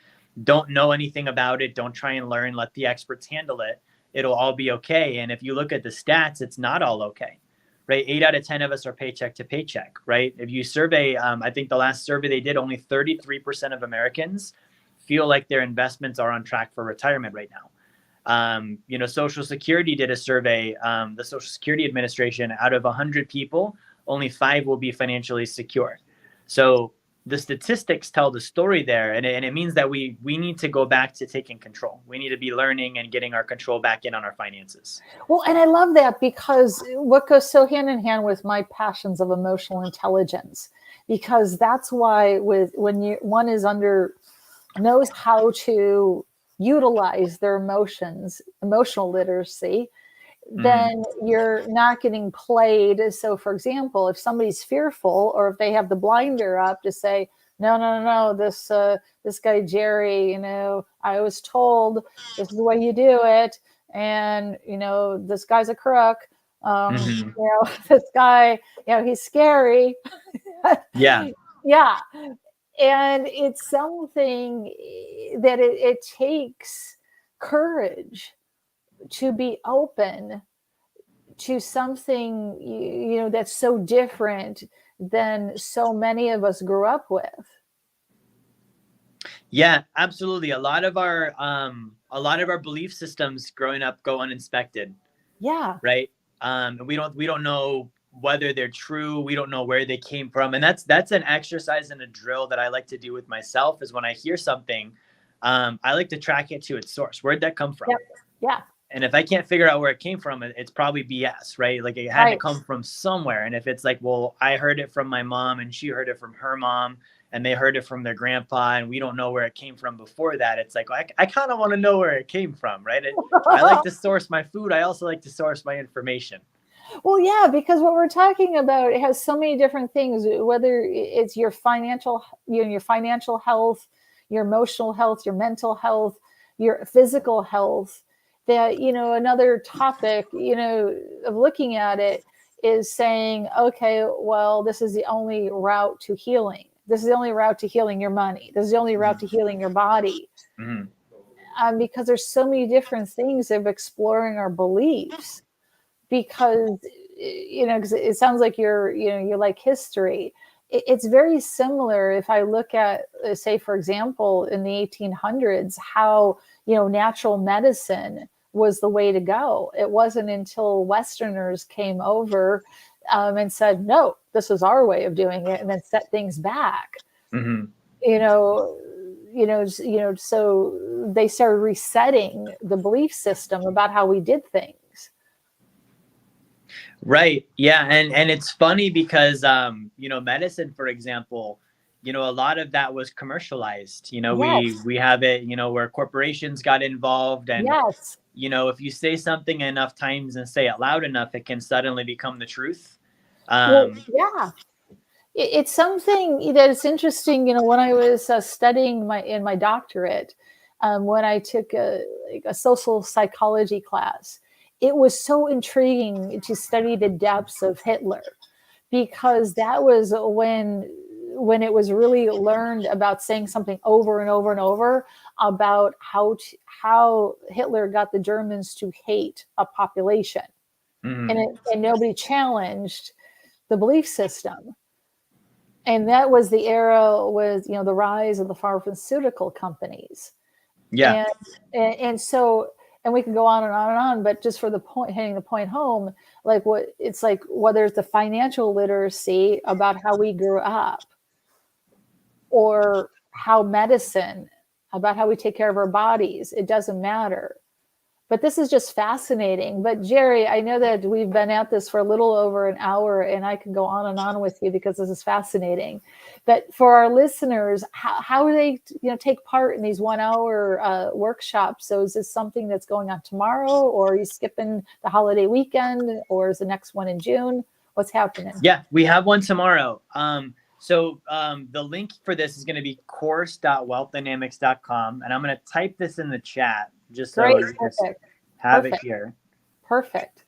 Don't know anything about it. Don't try and learn. Let the experts handle it. It'll all be okay. And if you look at the stats, it's not all okay, right? 8 out of 10 of us are paycheck to paycheck, right? If you survey, I think the last survey they did, only 33% of Americans feel like their investments are on track for retirement right now. Social Security did a survey, the Social Security Administration, out of 100 people, only 5 will be financially secure. So the statistics tell the story there. And it means that we need to go back to taking control. We need to be learning and getting our control back in on our finances. Well, and I love that because what goes so hand in hand with my passions of emotional intelligence, because that's why one is knows how to utilize their emotional literacy, then you're not getting played. So for example, if somebody's fearful, or if they have the blinder up to say, no, this guy, Jerry, I was told this is the way you do it. And, this guy's a crook. This guy, he's scary. Yeah. Yeah. And it's something that it takes courage to be open to something, that's so different than so many of us grew up with. Yeah, absolutely. A lot of our belief systems growing up go uninspected. Yeah. Right. We don't know whether they're true. We don't know where they came from. And that's an exercise and a drill that I like to do with myself, is when I hear something, I like to track it to its source. Where'd that come from? Yep. Yeah. And if I can't figure out where it came from, it's probably BS, right? Like it had to come from somewhere. And if it's like, well, I heard it from my mom and she heard it from her mom and they heard it from their grandpa and we don't know where it came from before that. It's like, I kind of want to know where it came from, right? I like to source my food. I also like to source my information. Well, yeah, because what we're talking about, it has so many different things, whether it's your financial health, your emotional health, your mental health, your physical health, that, another topic, of looking at it is saying, okay, well, this is the only route to healing. This is the only route to healing your money. This is the only route to healing your body. Mm-hmm. Because there's so many different things of exploring our beliefs. Because, because it sounds like you like history. It's very similar. If I look at, say, for example, in the 1800s, how, natural medicine was the way to go. It wasn't until Westerners came over and said, no, this is our way of doing it, and then set things back. Mm-hmm. So they started resetting the belief system about how we did things. Right. Yeah. And it's funny because, medicine, for example, a lot of that was commercialized. Yes. we have it, where corporations got involved and, yes. If you say something enough times and say it loud enough, it can suddenly become the truth. Well, yeah. It's something that is interesting. When I was studying in my doctorate, when I took a social psychology class, it was so intriguing to study the depths of Hitler, because that was when it was really learned about saying something over and over and over about how Hitler got the Germans to hate a population. Mm. And nobody challenged the belief system. And that was the era with, the rise of the pharmaceutical companies. Yeah. And so, and we can go on and on and on, but just for the point, hitting the point home, whether it's the financial literacy about how we grew up, or how medicine, about how we take care of our bodies, it doesn't matter. But this is just fascinating. But Jerry, I know that we've been at this for a little over an hour, and I can go on and on with you because this is fascinating. But for our listeners, how do they, take part in these 1 hour workshops? So is this something that's going on tomorrow, or are you skipping the holiday weekend, or is the next one in June? What's happening? Yeah, we have one tomorrow. So the link for this is going to be course.wealthdynamics.com, and I'm going to type this in the chat just so you just have it here. Perfect.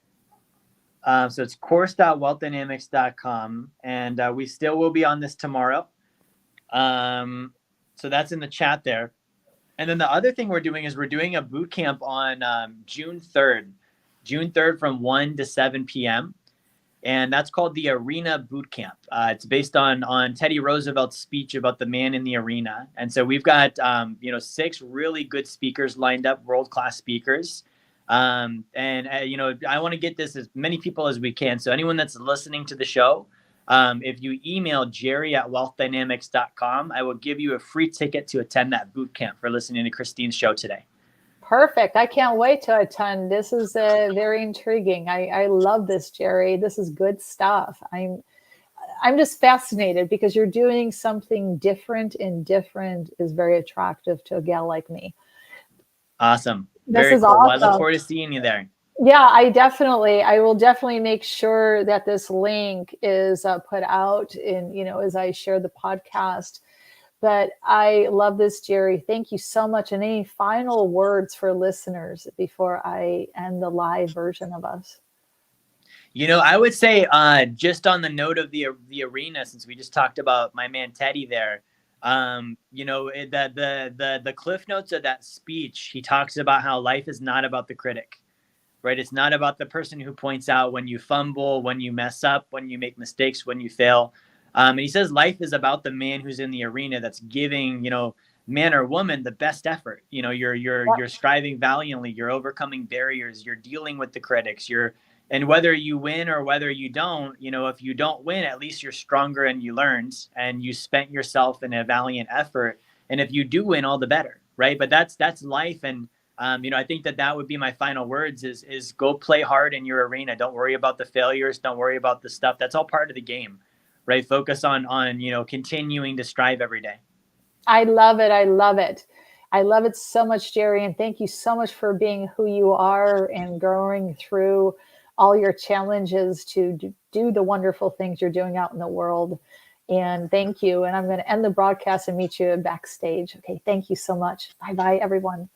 So it's course.wealthdynamics.com, and we still will be on this tomorrow. So that's in the chat there. And then the other thing we're doing is we're doing a boot camp on June 3rd from 1 to 7 p.m. And that's called the Arena Boot Camp. It's based on Teddy Roosevelt's speech about the man in the arena. And so we've got, 6 really good speakers lined up, world-class speakers. I want to get this as many people as we can. So anyone that's listening to the show, if you email jerry@wealthdynamics.com, I will give you a free ticket to attend that boot camp for listening to Christine's show today. Perfect. I can't wait to attend. This is very intriguing. I love this, Jerry. This is good stuff. I'm just fascinated because you're doing something different, and different is very attractive to a gal like me. Awesome. This is cool. awesome. Well, I look forward to seeing you there. Yeah, I will definitely make sure that this link is put out as I share the podcast. But I love this, Jerry. Thank you so much. And any final words for listeners before I end the live version of us? I would say just on the note of the arena, since we just talked about my man Teddy there, the cliff notes of that speech, he talks about how life is not about the critic, right? It's not about the person who points out when you fumble, when you mess up, when you make mistakes, when you fail. And he says life is about the man who's in the arena that's giving, man or woman, the best effort. You're striving valiantly, you're overcoming barriers, you're dealing with the critics, and whether you win or whether you don't, if you don't win, at least you're stronger and you learned and you spent yourself in a valiant effort. And if you do win, all the better, right? But that's life. And I think that would be my final words is go play hard in your arena. Don't worry about the failures. Don't worry about the stuff. That's all part of the game, right? Focus on, continuing to strive every day. I love it. I love it. I love it so much, Jerry. And thank you so much for being who you are and growing through all your challenges to do the wonderful things you're doing out in the world. And thank you. And I'm going to end the broadcast and meet you backstage. Okay. Thank you so much. Bye bye, everyone.